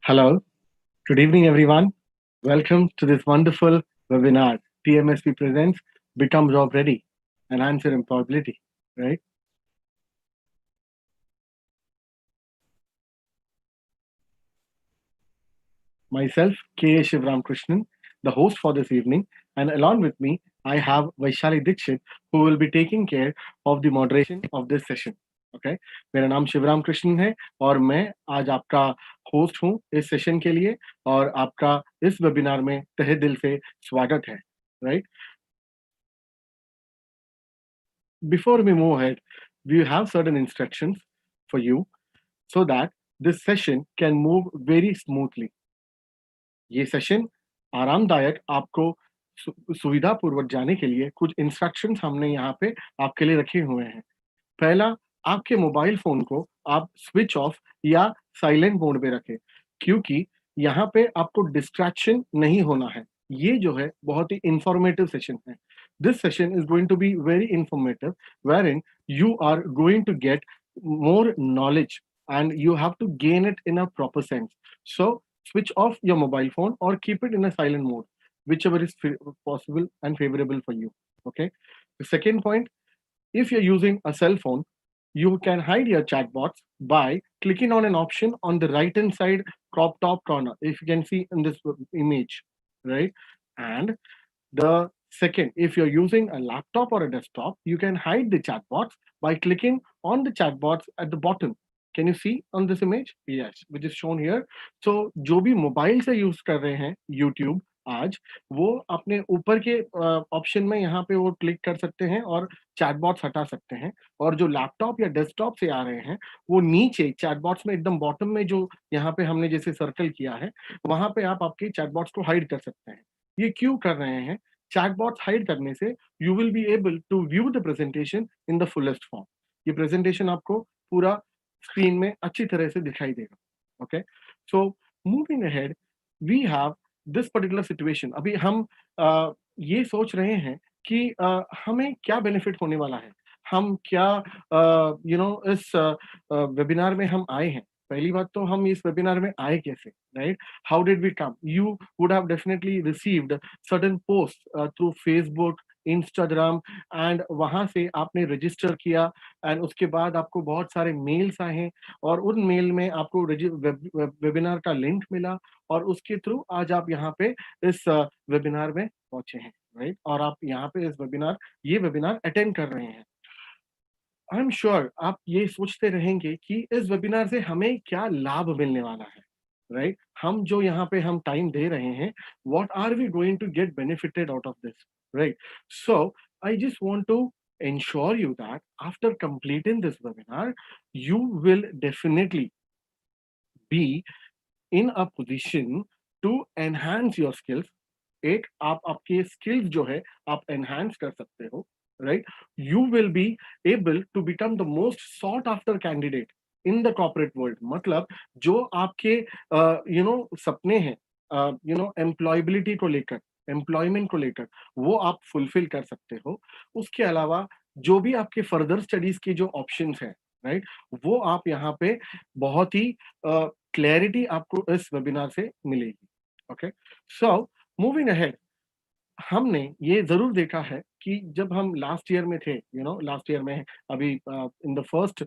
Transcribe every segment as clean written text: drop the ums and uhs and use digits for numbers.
Hello, good evening, everyone. Welcome to this wonderful webinar. TMSP presents Become Job Ready and Answer Employability, right? Myself, K.A. Shivram Krishnan, the host for this evening, and along with me, I have Vaishali Dixit, who will be taking care of the moderation of this session. Okay मेरा नाम शिवराम कृष्णन है और मैं आज आपका host हूँ इस session के लिए और आपका इस वेबिनार में तहे दिल से स्वागत है right Before we move ahead, we have certain instructions for you so that this session can move very smoothly. ये सेशन आरामदायक आपको सुविधापूर्वक जाने के लिए कुछ इंस्ट्रक्शंस हमने यहाँ पे आपके लिए रखे हुए हैं। पहला, आपके मोबाइल फोन को आप स्विच ऑफ या साइलेंट मोड पे रखें क्योंकि यहाँ पे आपको डिस्ट्रैक्शन नहीं होना है। ये जो है बहुत ही इंफॉर्मेटिव सेशन है। This session is going to be very informative wherein you are going to get more knowledge and you have to gain it in a proper sense. So switch off your mobile phone or keep it in a silent mode, whichever is possible and favorable for you. Okay. The second point, if you're using a cell phone, you can hide your chatbots by clicking on an option on the right hand side crop top corner, if you can see in this image, right? And the second, if you're using a laptop or a desktop, you can hide the chatbots by clicking on the chatbots at the bottom. Can you see on this image? Yes, which is shown here. So जो भी mobile से use कर रहे हैं YouTube आज, वो अपने ऊपर के ऑप्शन में यहाँ पे वो क्लिक कर सकते हैं और चैटबॉट्स हटा सकते हैं। और जो लैपटॉप या डेस्कटॉप से आ रहे हैं, वो नीचे चैटबॉट्स में एकदम बॉटम में जो यहाँ पे हमने जैसे सर्कल किया है, वहां पे आप आपके चैटबॉट्स को हाइड कर सकते हैं। ये क्यों कर रहे हैं? चैटबॉट्स हाइड करने से you will be able to view the presentation in the fullest form. ये प्रेजेंटेशन आपको पूरा स्क्रीन में अच्छी तरह से दिखाई देगा। Okay, so moving ahead, we have this particular situation. अभी हम ये सोच रहे हैं कि हमें क्या बेनिफिट होने वाला है, हम क्या इस वेबिनार में हम आए हैं। पहली बात तो हम इस वेबिनार में आए कैसे, right? How did we come? You would have definitely received certain post through Facebook, Instagram, and वहां से आपने रजिस्टर किया एंड उसके बाद आपको बहुत सारे मेल्स आए हैं और उन मेल में आपको वेबिनार का लिंक मिला और उसके थ्रू आज आप यहाँ पे इस वेबिनार में पहुंचे हैं, राइट? और आप यहाँ पे इस ये वेबिनार अटेंड कर रहे हैं। आई एम श्योर आप ये सोचते रहेंगे कि इस वेबिनार से हमें क्या लाभ मिलने वाला है, राइट? हम जो यहाँ पे हम टाइम दे रहे हैं, what are we going to get benefited out of this, right? So I just want to ensure you that after completing this webinar, you will definitely be in a position to enhance your skills. एक आप आपके skills जो है आप enhance कर सकते हो, right? You will be able to become the most sought after candidate in the corporate world. मतलब जो आपके सपने हैं एम्प्लॉयबिलिटी को लेकर, एम्प्लॉयमेंट को लेकर, वो आप फुलफिल कर सकते हो। उसके अलावा जो भी आपके फर्दर स्टडीज के जो ऑप्शंस हैं, राइट, वो आप यहाँ पे बहुत ही क्लैरिटी आपको इस वेबिनार से मिलेगी। ओके, सो मूविंग अहेड, हमने ये ज़रूर देखा है कि जब हम लास्ट ईयर में थे, लास्ट ईयर में अभी in the first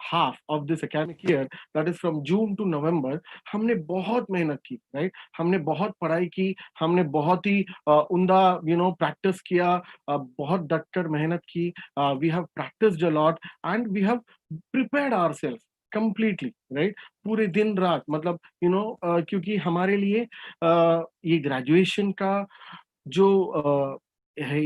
half of this academic year, that is from June to November, हमने बहुत मेहनत की, राइट? हमने बहुत पढ़ाई की, हमने बहुत ही उम्दा प्रैक्टिस किया, बहुत डटकर मेहनत की। We have practised a lot and we have prepared ourselves completely, right? पूरे दिन रात, मतलब क्योंकि हमारे लिए ये ग्रेजुएशन का जो है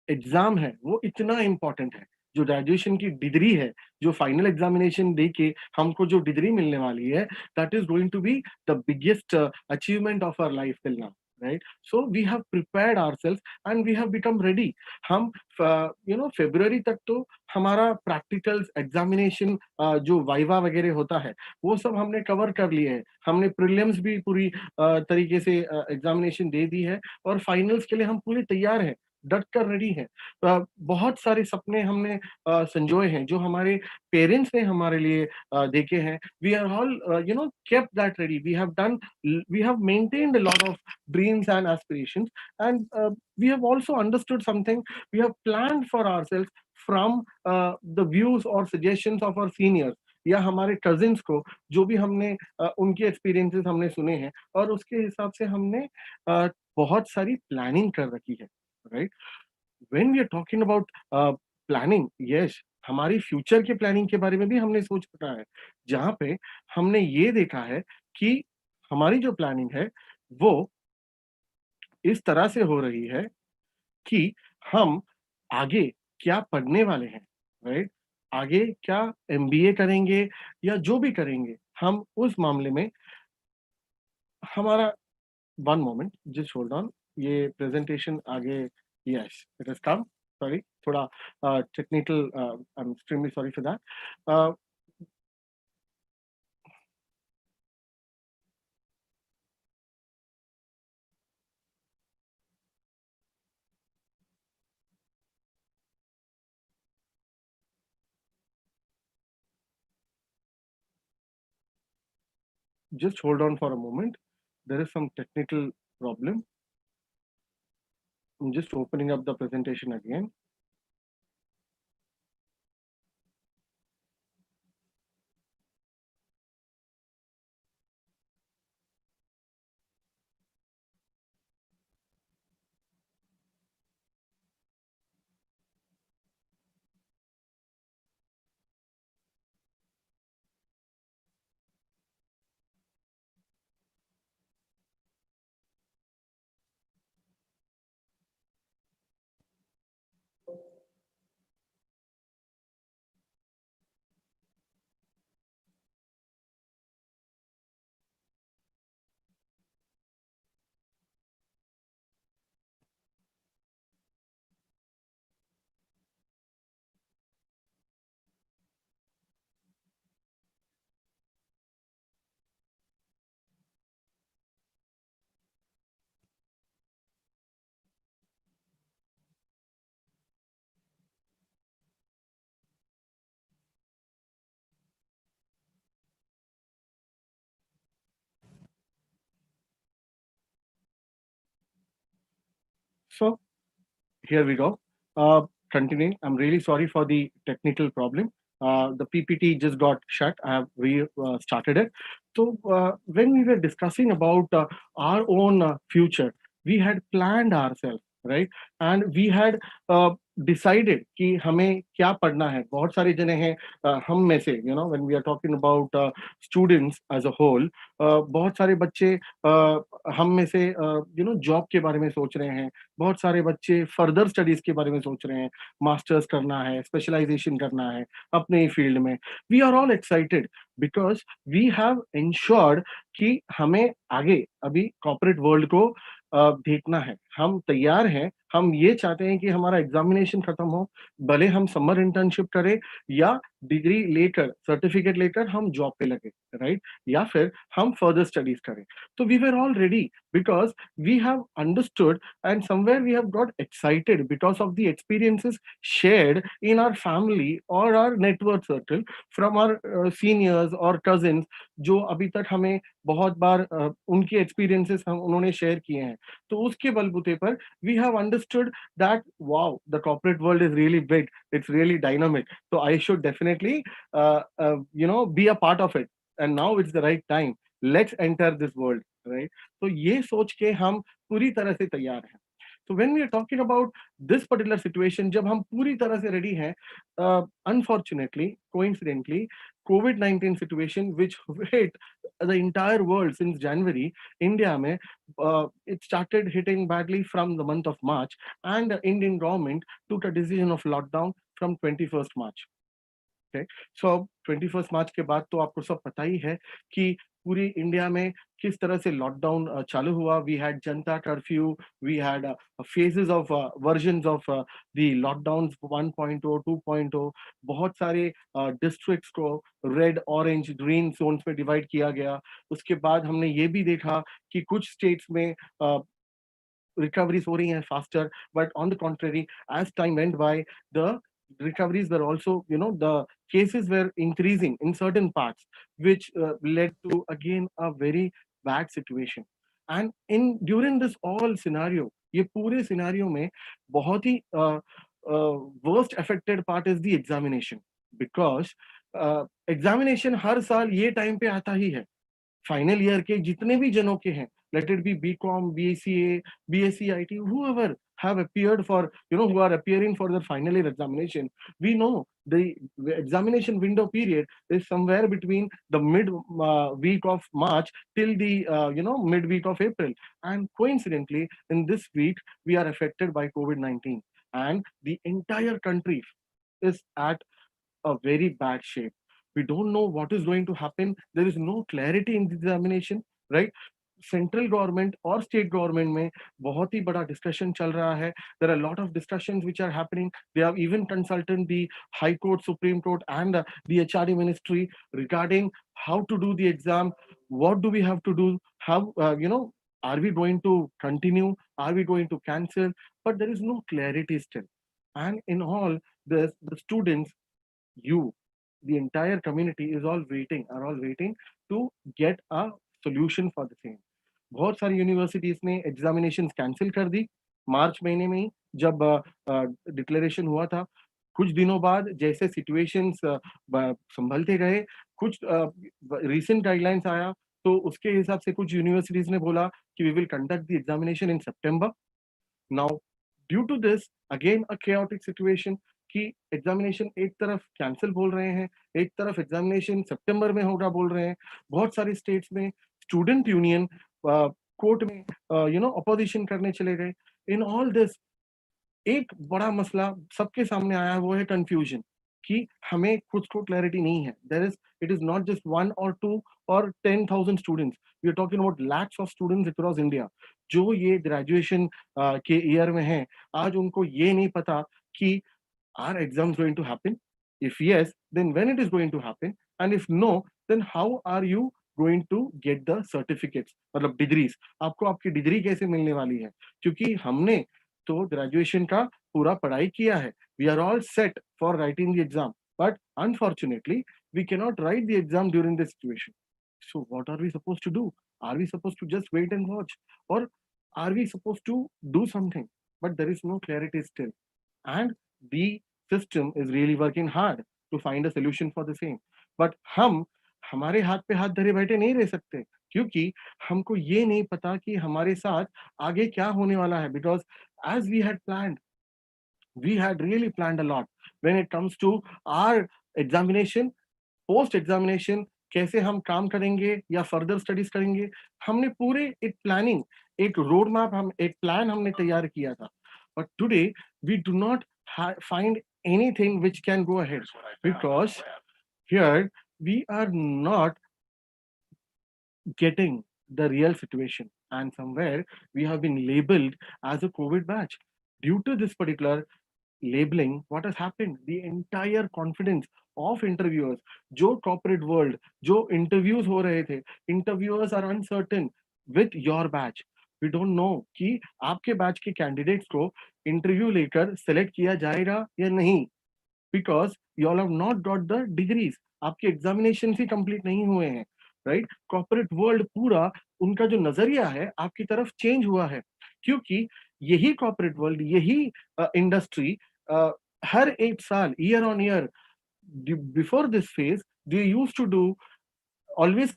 एग्जाम है, वो इतना इम्पोर्टेंट है। जो ग्रेजुएशन की डिग्री है, जो फाइनल एग्जामिनेशन दे के हमको जो डिग्री मिलने वाली है, that is going to be the biggest achievement of our life till now, right? So we have prepared ourselves and we have become ready. हम फरवरी तक तो हमारा प्रैक्टिकल्स एग्जामिनेशन जो वाइवा वगैरह होता है, वो सब हमने कवर कर लिए हैं। हमने प्रीलिम्स भी पूरी तरीके से एग्जामिनेशन दे दी है और फाइनल्स के लिए हम पूरे तैयार हैं। डट कर रेडी हैं। बहुत सारे सपने हमने संजोए हैं, जो हमारे पेरेंट्स ने हमारे लिए देखे हैं। We are all kept that ready. We have maintained a lot of dreams and aspirations, and we have also understood something. We have planned for ourselves from the views और सजेशंस ऑफ आवर सीनियर्स, या हमारे cousins को जो भी हमने उनके experiences हमने सुने हैं, और उसके हिसाब से हमने बहुत सारी प्लानिंग कर रखी है, right? When we are talking about planning, yes, हमारी फ्यूचर के प्लानिंग के बारे में भी हमने सोच रखा है, जहाँ पे हमने ये देखा है कि हमारी जो प्लानिंग है वो इस तरह से हो रही है कि हम आगे क्या पढ़ने वाले हैं, राइट? आगे क्या एमबीए करेंगे या जो भी करेंगे, हम उस मामले में हमारा, one moment, just hold on. ये प्रेजेंटेशन आगे, yes it has come, sorry, थोड़ा technical, I am extremely sorry for that. Just hold on for a moment. There is some technical problem. I'm just opening up the presentation again. So here we go. Continuing, I'm really sorry for the technical problem. The PPT just got shut. I have restarted it. So when we were discussing about our own future, we had planned ourselves, right? And we had decided कि हमें क्या पढ़ना है। बहुत सारे जने हैं, हम में से, when we are talking about students as a whole, बहुत सारे बच्चे हम में से जॉब के बारे में सोच रहे हैं। बहुत सारे बच्चे फर्दर स्टडीज के बारे में सोच रहे हैं, मास्टर्स करना है, स्पेशलाइजेशन करना है अपने ही फील्ड में। We are all excited because we have ensured कि हमें आगे अभी कॉर्पोरेट वर्ल्ड को देखना है। हम तैयार हैं, हम ये चाहते हैं कि हमारा एग्जामिनेशन खत्म हो, भले हम समर इंटर्नशिप करें या डिग्री लेकर, सर्टिफिकेट लेकर हम जॉब पे लगे, राइट? या फिर हम फर्दर स्टडीज करें। तो we were all ready because we have understood, and somewhere we have got excited because of the experiences shared in our family or our network circle from our seniors or cousins, जो अभी तक हमें बहुत बार उनके experiences हम उन्होंने share किए हैं। तो उसके बलबूते पर we have understood that wow, the corporate world is really big, it's really dynamic, तो I should definitely be a part of it, and now it's the right time, let's enter this world, right? तो ये सोच के हम पूरी तरह से तैयार हैं। तो when we are talking about this particular situation, जब हम पूरी तरह से रेडी हैं, unfortunately, coincidentally, COVID-19 situation which hit the entire world since January, India में it started hitting badly from the month of March, and the Indian government took a decision of lockdown from 21st March. Okay, so अब 21 मार्च के बाद तो आपको सब पता ही है कि पूरी इंडिया में किस तरह से लॉकडाउन चालू हुआ। वी हैड जनता curfew, we had phases of versions of the lockdown 1.0, 2.0। बहुत सारे डिस्ट्रिक्ट्स को रेड, ऑरेंज, ग्रीन जोन्स में डिवाइड किया गया। उसके बाद हमने ये भी देखा कि कुछ स्टेट्स में recoveries हो रही हैं faster, but on the contrary, as time went by, the recoveries were also, the cases were increasing in certain parts, which led to again a very bad situation. And in during this all scenario, ये पूरे scenario में बहुत ही worst affected part is the examination, because examination हर साल ये time पे आता ही है। फाइनल ईयर के जितने भी जनों के हैं, let it be BCom, BCA, BSc IT, whoever have appeared for, who are appearing for the final year examination, we know the examination window period is somewhere between the mid week of March till the, mid week of April. And coincidentally, in this week, we are affected by COVID-19, and the entire country is at a very bad shape. We don't know what is going to happen. There is no clarity in the examination, right? Central government और state government में बहुत ही बड़ा discussion चल रहा है. There are lot of discussions which are happening. They have even consulted the high court, supreme court and the HRD ministry regarding how to do the exam, what do we have to do, how are we going to continue, are we going to cancel, but there is no clarity still. And in all this, the students, you, the entire community is all waiting, are all waiting to get a solution for the same. बहुत सारी universities ने examination cancel कर दी मार्च महीने में ही, जब declaration हुआ था. कुछ दिनों बाद जैसे सिचुएशंस संभलते गए, कुछ रिसेंट गाइडलाइंस आया, तो उसके हिसाब से कुछ यूनिवर्सिटीज ने बोला कि we will conduct the examination in September. Now due to this again a chaotic situation कि एग्जामिनेशन एक तरफ कैंसिल बोल रहे हैं, एक तरफ एग्जामिनेशन सितंबर में होगा बोल रहे हैं. बहुत सारी स्टेट्स में स्टूडेंट यूनियन कोर्ट में अपोजिशन करने चले गए. इन ऑल दिस एक बड़ा मसला सबके सामने आया है, वो है कंफ्यूजन, कि हमें कुछ को क्लैरिटी नहीं है. There is, it is not just 1 or 2 और 10,000 students, we are talking about lakhs of students across India जो ये ग्रेजुएशन के ईयर में हैं. आज उनको ये नहीं पता कि are exams going to happen? If yes, then when it is going to happen? And if no, then how are you going to get the certificates? मतलब डिग्रीज, आपको आपकी डिग्री कैसे मिलने वाली है? क्योंकि हमने तो ग्रेजुएशन का पूरा पढ़ाई किया है. We are all set for writing the exam, but unfortunately we cannot write the exam during this situation. So what are we supposed to do? Are we supposed to just wait and watch, or are we supposed to do something? But there is no clarity still, and the system is really working hard to find a solution for the same. But हम हमारे हाथ पे हाथ धरे बैठे नहीं रह सकते, क्योंकि हमको ये नहीं पता कि हमारे साथ आगे क्या होने वाला है. Because as we had really planned a lot when it comes to our examination, post examination कैसे हम काम करेंगे या फर्दर स्टडीज करेंगे. हमने पूरे एक प्लानिंग, एक रोड मैप, हम एक प्लान हमने तैयार किया था. But today we do not find anything which can go ahead, because here we are not getting the real situation, and somewhere we have been labeled as a COVID batch. Due to this particular labeling, what has happened, the entire confidence of interviewers, जो corporate world, जो interviews हो रहे थे, interviewers are uncertain with your batch. We don't know कि आपके batch के candidates को interview लेकर select किया जाएगा या नहीं, because you all have not got the degrees. आपके examinations ही complete नहीं हुए हैं, right? Corporate world पूरा उनका जो नजरिया है आपकी तरफ change हुआ है, क्योंकि यही corporate world, यही industry हर एक साल, year on year, before this phase, they used to do always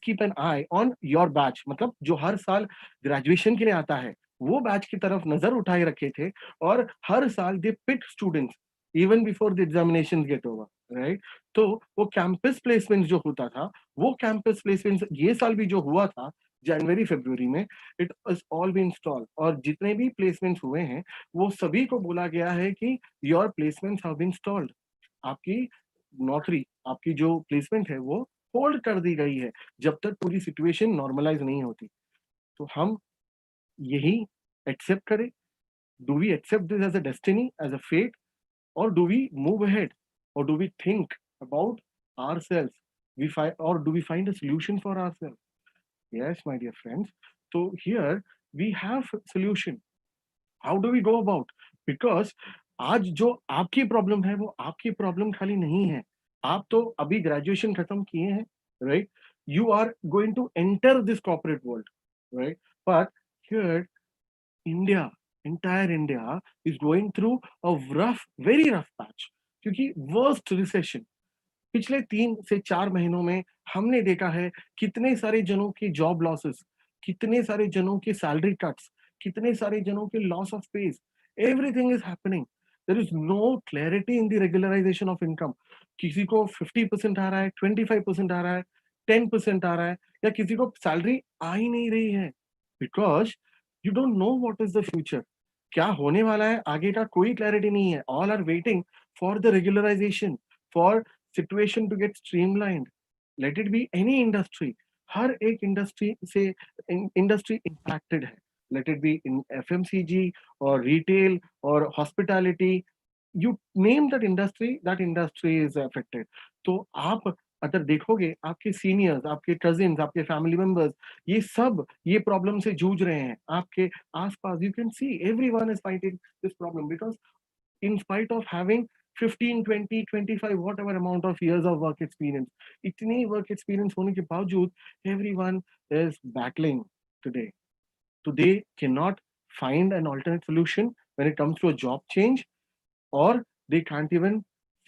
keep an eye on your batch. मतलब जो हर साल ग्रेजुएशन के लिए आता है, वो बैच की तरफ नजर उठाए रखे थे, और हर साल they pick students even before the examination get over, right? तो वो कैंपस प्लेसमेंट जो होता था, वो कैंपस प्लेसमेंट ये साल भी जो हुआ था जनवरी फरवरी में, it is all been install. और जितने भी प्लेसमेंट्स हुए हैं, वो सभी को बोला गया है कि your placements have been installed. आपकी नौकरी, आपकी जो प्लेसमेंट है, वो होल्ड कर दी गई है जब तक पूरी सिचुएशन नॉर्मलाइज नहीं होती. तो हम यही एक्सेप्ट करें? Do we accept this as a destiny, as a fate, or do we move ahead, or do we think about ourselves, we find, or do we find a solution for ourselves? Yes, my dear friends. So here we have solution. How do we go about? Because आज जो आपकी problem है वो आपकी problem खाली नहीं है. आप तो अभी ग्रेजुएशन खत्म किए हैं, right? You are going to enter this corporate world, right? But here India, entire India is going through a very rough patch. क्योंकि worst recession पिछले 3 से 4 महीनों में हमने देखा है कितने सारे जनों की जॉब लॉसेस, कितने सारे जनों के सैलरी कट्स, कितने सारे जनों के loss of page. Everything is happening. There is no clarity in the regularisation of income. किसी को 50% आ रहा है, 25% आ रहा है, 10% आ रहा है, या किसी को सैलरी आ ही नहीं रही है. Because you don't know what is the future. क्या होने वाला है आगे का कोई क्लैरिटी नहीं है. All are waiting for the regularisation, for situation to get streamlined. Let it be any industry. हर एक इंडस्ट्री से इंडस्ट्री impacted है. Let it be in FMCG or retail or hospitality. You name that industry is affected. तो आप अगर देखोगे आपके seniors, आपके कजिन्स, आपके फैमिली मेंबर्स, ये सब ये प्रॉब्लम से जूझ रहे हैं. आपके आसपास you can see everyone is fighting this problem because in spite of having 15, 20, 25, whatever amount of years of work experience, इतनी work experience होने के बावजूद everyone is battling today. So they cannot find an alternate solution when it comes to a job change, or they can't even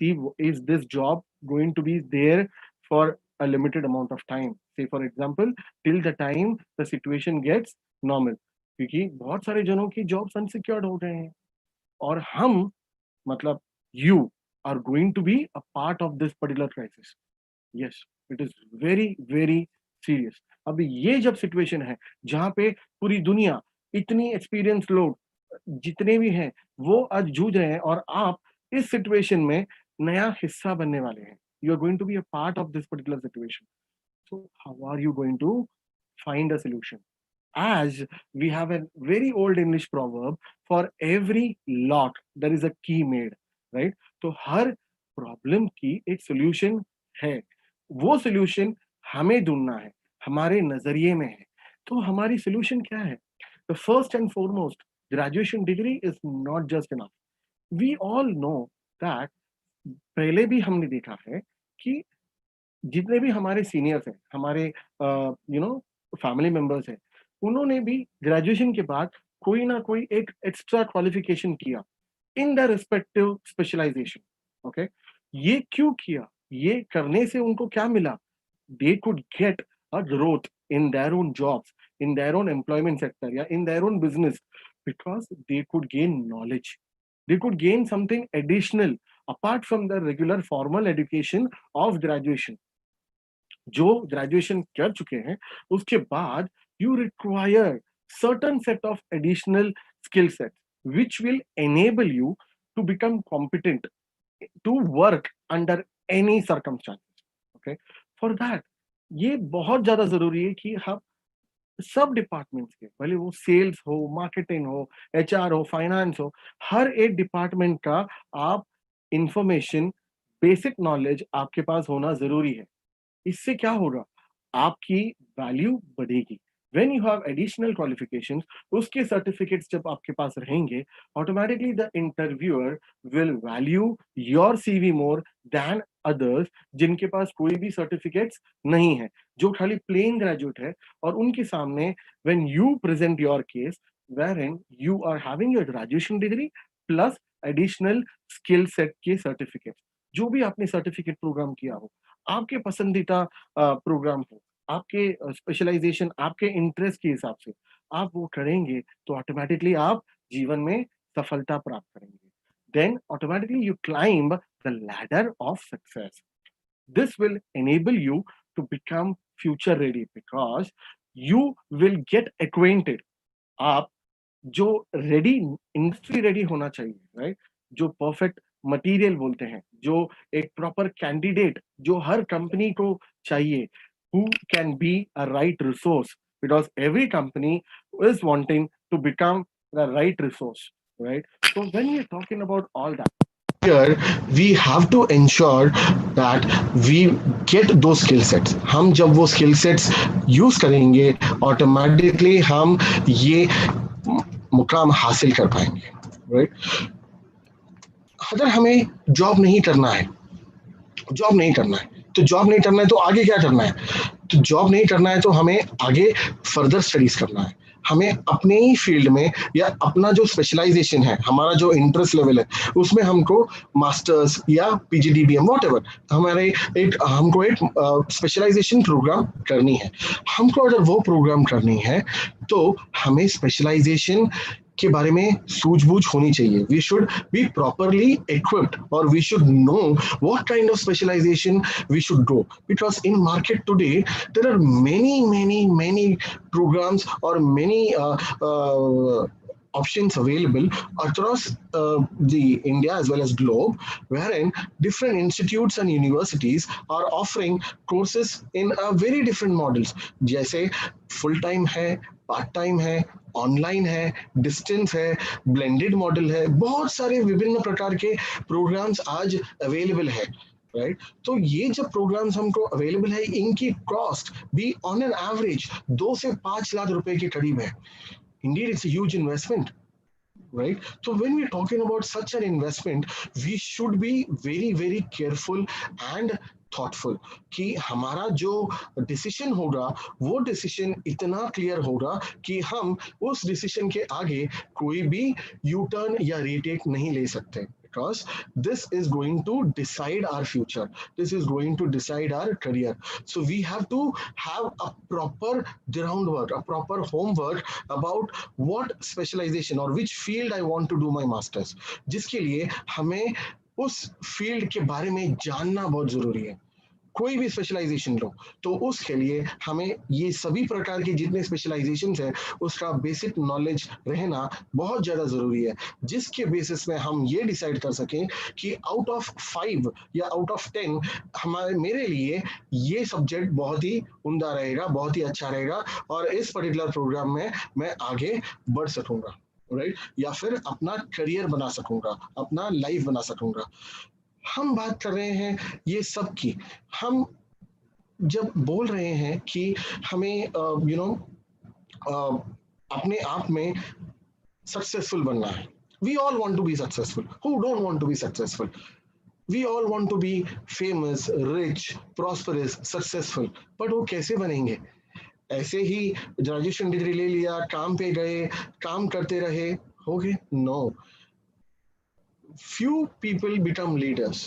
see is this job going to be there for a limited amount of time. Say for example, till the time the situation gets normal. क्योंकि बहुत सारे जनों की jobs unsecured हो रहे हैं और हम मतलब you are going to be a part of this particular crisis. Yes, it is very very serious. अभी ये जब सिचुएशन है जहां पे पूरी दुनिया इतनी एक्सपीरियंस लोग जितने भी हैं वो आज जूझ रहे हैं और आप इस सिचुएशन में नया हिस्सा बनने वाले हैं. You are going to be a part of this particular situation. So how are you going to find a solution? As we have a very old English proverb, for every lock there is a key made, right? तो हर problem की एक solution है. वो solution हमें ढूंढना है, हमारे नजरिए में है. तो हमारी सॉल्यूशन क्या है? The first and foremost, graduation degree is not just enough. We all know that पहले भी हमने देखा है कि जितने भी हमारे सीनियर्स हैं, हमारे फैमिली मेंबर्स हैं, उन्होंने भी ग्रेजुएशन के बाद कोई ना कोई एक एक्स्ट्रा क्वालिफिकेशन किया in the respective specialisation. Okay, ये क्यों किया? ये करने से उनको क्या मिला? They could get a growth in their own jobs, in their own employment sector, yeah, in their own business, because they could gain knowledge. They could gain something additional apart from the regular formal education of graduation. जो graduation कर चुके हैं उसके बाद you require certain set of additional skill sets which will enable you to become competent to work under any circumstances. Okay, for that ये बहुत ज्यादा जरूरी है कि हम सब डिपार्टमेंट्स के, भले वो सेल्स हो, मार्केटिंग हो, एचआर हो, फाइनेंस हो, हर एक डिपार्टमेंट का आप इंफॉर्मेशन, बेसिक नॉलेज आपके पास होना जरूरी है. इससे क्या होगा? आपकी वैल्यू बढ़ेगी. When you have additional qualifications, उसके सर्टिफिकेट्स जब आपके पास रहेंगे, automatically the interviewer will value your CV more than others जिनके पास कोई भी सर्टिफिकेट्स नहीं है, जो खाली प्लेन ग्रेजुएट है. और उनके सामने when you present your case wherein you are having your graduation degree plus additional skill set के सर्टिफिकेट, जो भी आपने सर्टिफिकेट प्रोग्राम किया हो, आपके पसंदीदा प्रोग्राम हो, आपके स्पेशलाइजेशन, आपके इंटरेस्ट के हिसाब से आप वो करेंगे तो ऑटोमेटिकली आप जीवन में सफलता प्राप्त करेंगे. Then automatically you climb the ladder of success. This will enable you to become future ready because you will get acquainted. आप जो रेडी, इंडस्ट्री रेडी होना चाहिए, राइट? जो परफेक्ट मटेरियल बोलते हैं, जो एक प्रॉपर कैंडिडेट जो हर कंपनी को चाहिए, who can be a right resource, because every company is wanting to become the right resource, right? So when you're talking about all that, here we have to ensure that we get those skill sets. हम जब वो skill sets use करेंगे automatically हम ये मुकाम हासिल कर पाएंगे, right? अगर हमें जॉब नहीं करना है, जॉब नहीं करना है तो जॉब नहीं करना है तो आगे क्या करना है? तो जॉब नहीं करना है तो हमें आगे फर्दर स्टडीज करना है। हमें अपने ही फील्ड में या अपना जो स्पेशलाइजेशन है, हमारा जो इंटरेस्ट लेवल है, उसमें हमको मास्टर्स या पीजीडीबीएम वॉट एवर हमारे एक हमको एक स्पेशलाइजेशन प्रोग्राम करनी है। हमको अगर वो प्रोग्राम करनी है तो हमें स्पेशलाइजेशन के बारे में सूझबूझ होनी चाहिए। We should be properly equipped और we should know what kind of specialization we should go, because in market today there are many programs or many options available across the India as well as globe, wherein different institutes and universities are offering courses in a very different models, जैसे full time है, part time है, online है, distance है, blended model है, बहुत सारे विभिन्न प्रकार के प्रोग्राम्स आज अवेलेबल है, राइट? तो ये जब प्रोग्राम्स हमको अवेलेबल है, इनकी कॉस्ट भी ऑन एन एवरेज 2 से 5 लाख रुपए के करीब है। Indeed it's a huge investment, right? So when we're talking about such an investment, we should be very careful and thoughtful कि हमारा जो डिसीजन होगा वो डिसीजन इतना क्लियर होगा कि हम उस डिसीजन के आगे कोई भी यू टर्न या रीटेक नहीं ले सकते, because this is going to decide our future, this is going to decide our career. So we have to have a proper groundwork, a proper homework about what specialization or which field I want to do my masters, जिसके लिए हमें उस field के बारे में जानना बहुत जरूरी है। कोई भी स्पेशलाइजेशन लो तो उसके लिए हमें ये सभी प्रकार के जितने स्पेशलाइजेशन है उसका बेसिक नॉलेज रहना बहुत ज़्यादा ज़रूरी है, जिसके बेसिस में हम ये डिसाइड कर सकें कि आउट ऑफ 5 या आउट ऑफ 10 हमारे मेरे लिए ये सब्जेक्ट बहुत ही उम्दा रहेगा, बहुत ही अच्छा रहेगा और इस पर्टिकुलर प्रोग्राम में मैं आगे बढ़ सकूंगा, राइट? या फिर अपना करियर बना सकूंगा, अपना लाइफ बना सकूंगा। हम बात कर रहे हैं ये सब की, हम जब बोल रहे हैं कि हमें अपने आप में सक्सेसफुल बनना है। We all want to be successful, who don't want to be successful? We all want to be famous, rich, prosperous, successful, but वो कैसे बनेंगे? ऐसे ही ग्रेजुएशन डिग्री ले लिया, काम पे गए, काम करते रहे, हो गए? No. Few people become leaders.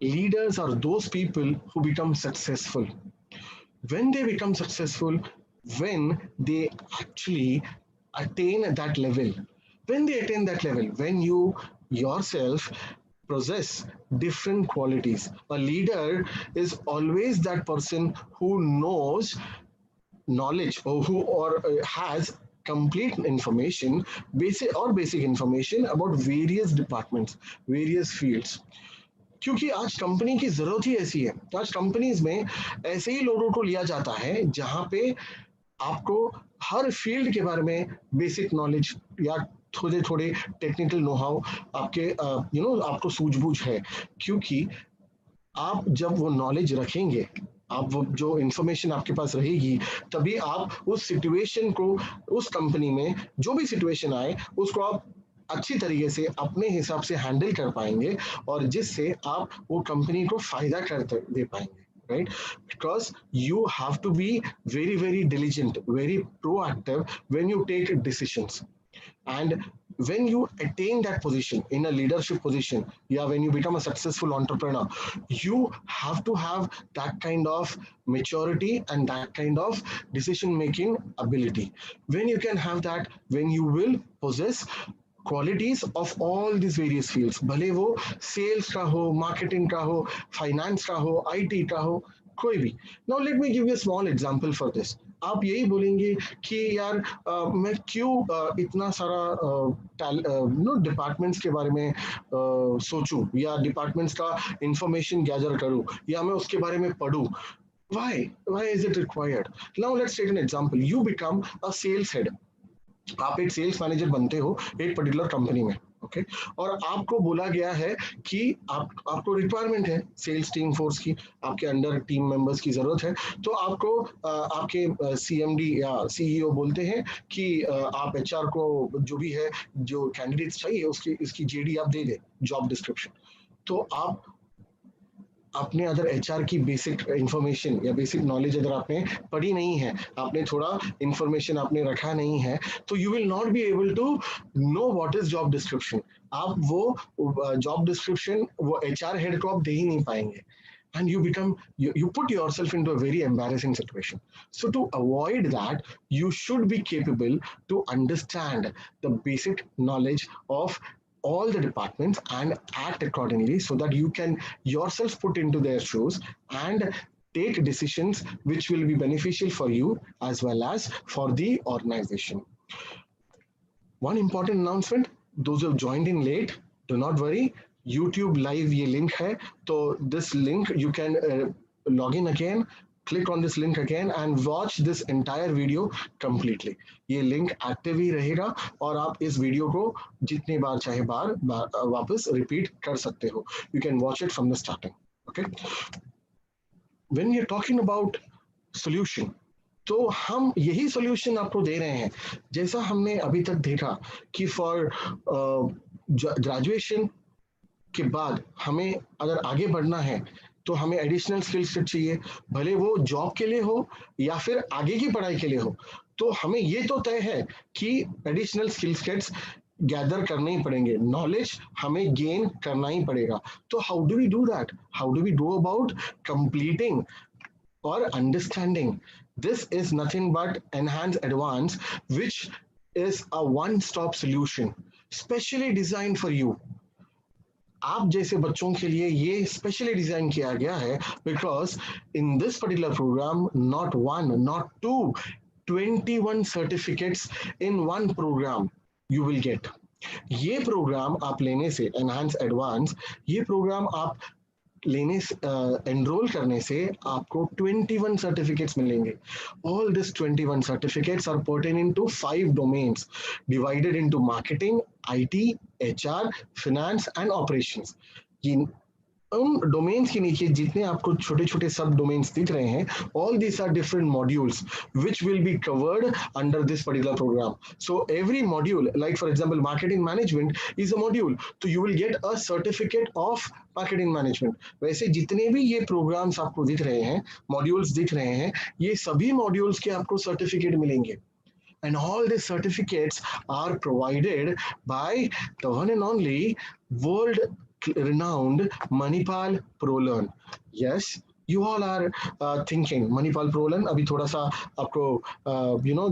Leaders are those people who become successful. When they become successful, when they actually attain that level, when they attain that level, when you yourself possess different qualities. A leader is always that person who knows knowledge or who or has complete information, basic information about various departments, various fields. क्योंकि आज company की जरूरत ही ऐसी है, आज companies में ऐसे ही लोगों को लिया जाता है जहां पे आपको हर फील्ड के बारे में बेसिक नॉलेज या थोड़े थोड़े टेक्निकल नो हाउ आपके आपको सूझबूझ है। क्योंकि आप जब वो नॉलेज रखेंगे, आप वो जो इंफॉर्मेशन आपके पास रहेगी, तभी आप उस सिचुएशन को, उस कंपनी में जो भी सिचुएशन आए उसको आप अच्छी तरीके से अपने हिसाब से हैंडल कर पाएंगे और जिससे आप वो कंपनी को फायदा कर दे पाएंगे, right? Because you have to be very diligent, very proactive when you take decisions. And when you attain that position in a leadership position, yeah, when you become a successful entrepreneur, you have to have that kind of maturity and that kind of decision making ability. When you can have that, when you will possess qualities of all these various fields, भले वो sales का हो, marketing का हो, finance का हो, IT का हो, कोई भी। Now let me give you a small example for this. आप यही बोलेंगे कि यार मैं क्यों इतना सारा डिपार्टमेंट्स के बारे में सोचूं या डिपार्टमेंट्स का इंफॉर्मेशन गैदर करूं या मैं उसके बारे में पढ़ूं? Why is it required? Now let's take an example. You become a sales head. आप एक सेल्स मैनेजर बनते हो एक पर्टिकुलर कंपनी में, ओके और आपको बोला गया है कि आपको रिक्वायरमेंट है सेल्स टीम फोर्स की, आपके अंडर टीम मेंबर्स की जरूरत है, तो आपको आपके सीएमडी या सीईओ बोलते हैं कि आप एचआर को जो भी है, जो कैंडिडेट्स चाहिए उसकी इसकी जेडी आप दे दें, जॉब डिस्क्रिप्शन। तो आप आपने अगर एचआर की बेसिक इंफॉर्मेशन या बेसिक नॉलेज अगर आपने पढ़ी नहीं है, आपने थोड़ा इंफॉर्मेशन आपने रखा नहीं है, तो you will not be able to know what is job description. आप वो जॉब डिस्क्रिप्शन वो एचआर हेड को आप दे ही नहीं पाएंगे, and you put yourself into a very embarrassing situation. So to avoid that, you should be capable to understand the basic knowledge of all the departments and act accordingly, so that you can yourself put into their shoes and take decisions which will be beneficial for you as well as for the organization. One important announcement: those who have joined in late, do not worry. YouTube live ये link है, तो this link you can log in again, click on this link again and watch this entire video completely. ये link active ही रहेगा और आप इस video को जितनी बार चाहे बार वापस repeat कर सकते हो. You can watch it from the starting. Okay. When we are talking about solution, तो हम यही सॉल्यूशन आपको दे रहे हैं। जैसा हमने अभी तक देखा कि फॉर ग्रेजुएशन के बाद हमें अगर आगे बढ़ना है तो हमें एडिशनल स्किल सेट चाहिए, भले वो जॉब के लिए हो या फिर आगे की पढ़ाई के लिए हो। तो हमें ये तो तय है कि एडिशनल स्किल सेट्स गैदर करने ही पड़ेंगे, नॉलेज हमें गेन करना ही पड़ेगा। तो how do we do that? How do we do about completing or understanding? This is nothing but Enhance Advance, which is a one-stop solution specially designed for you. आप जैसे बच्चों के लिए ये स्पेशली डिजाइन किया गया है, because in this particular programme not one not two 21 certificates in one programme you will get. ये प्रोग्राम आप लेने से, एनहांस एडवांस, ये प्रोग्राम आप लेने एनरोल करने से आपको 21 सर्टिफिकेट्स मिलेंगे। All these 21 certificates are pertaining to 5 domains divided into marketing, IT, HR, finance and operations. उन डोमेन्स के नीचे जितने आपको छोटे छोटे सब डोमेन्स दिख रहे हैं, all these are different modules which will be covered under this particular program. So every module, like for example marketing management is a module, so you will get a certificate of marketing management. वैसे जितने भी ये programmes आपको दिख रहे हैं, modules दिख रहे हैं, ये सभी मॉड्यूल्स के आपको सर्टिफिकेट मिलेंगे। And all these certificates are provided by the one and only world renowned Manipal ProLearn. Yes, you all are thinking Manipal ProLearn अभी थोड़ा सा आपको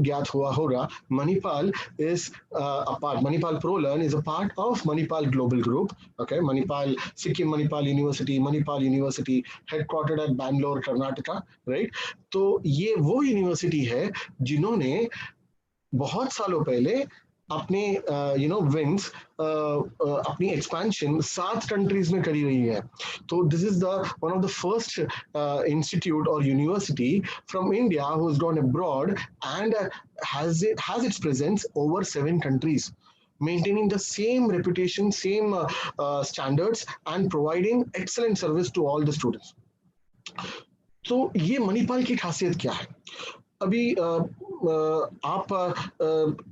ज्ञात हुआ होगा। Manipal is a part, Manipal ProLearn is a part of Manipal Global Group. Okay, Manipal, Sikkim Manipal University headquartered at Bangalore, Karnataka, right? तो ये वो यूनिवर्सिटी है जिन्होंने बहुत सालों पहले अपने विंग्स अपनी एक्सपेंशन 7 कंट्रीज में करी रही है। तो this is the one of the first institute और university from India who has gone abroad and has its presence over 7 countries, maintaining the same reputation, same standards and providing excellent service to all the students. तो ये मणिपाल की खासियत क्या है? अभी आप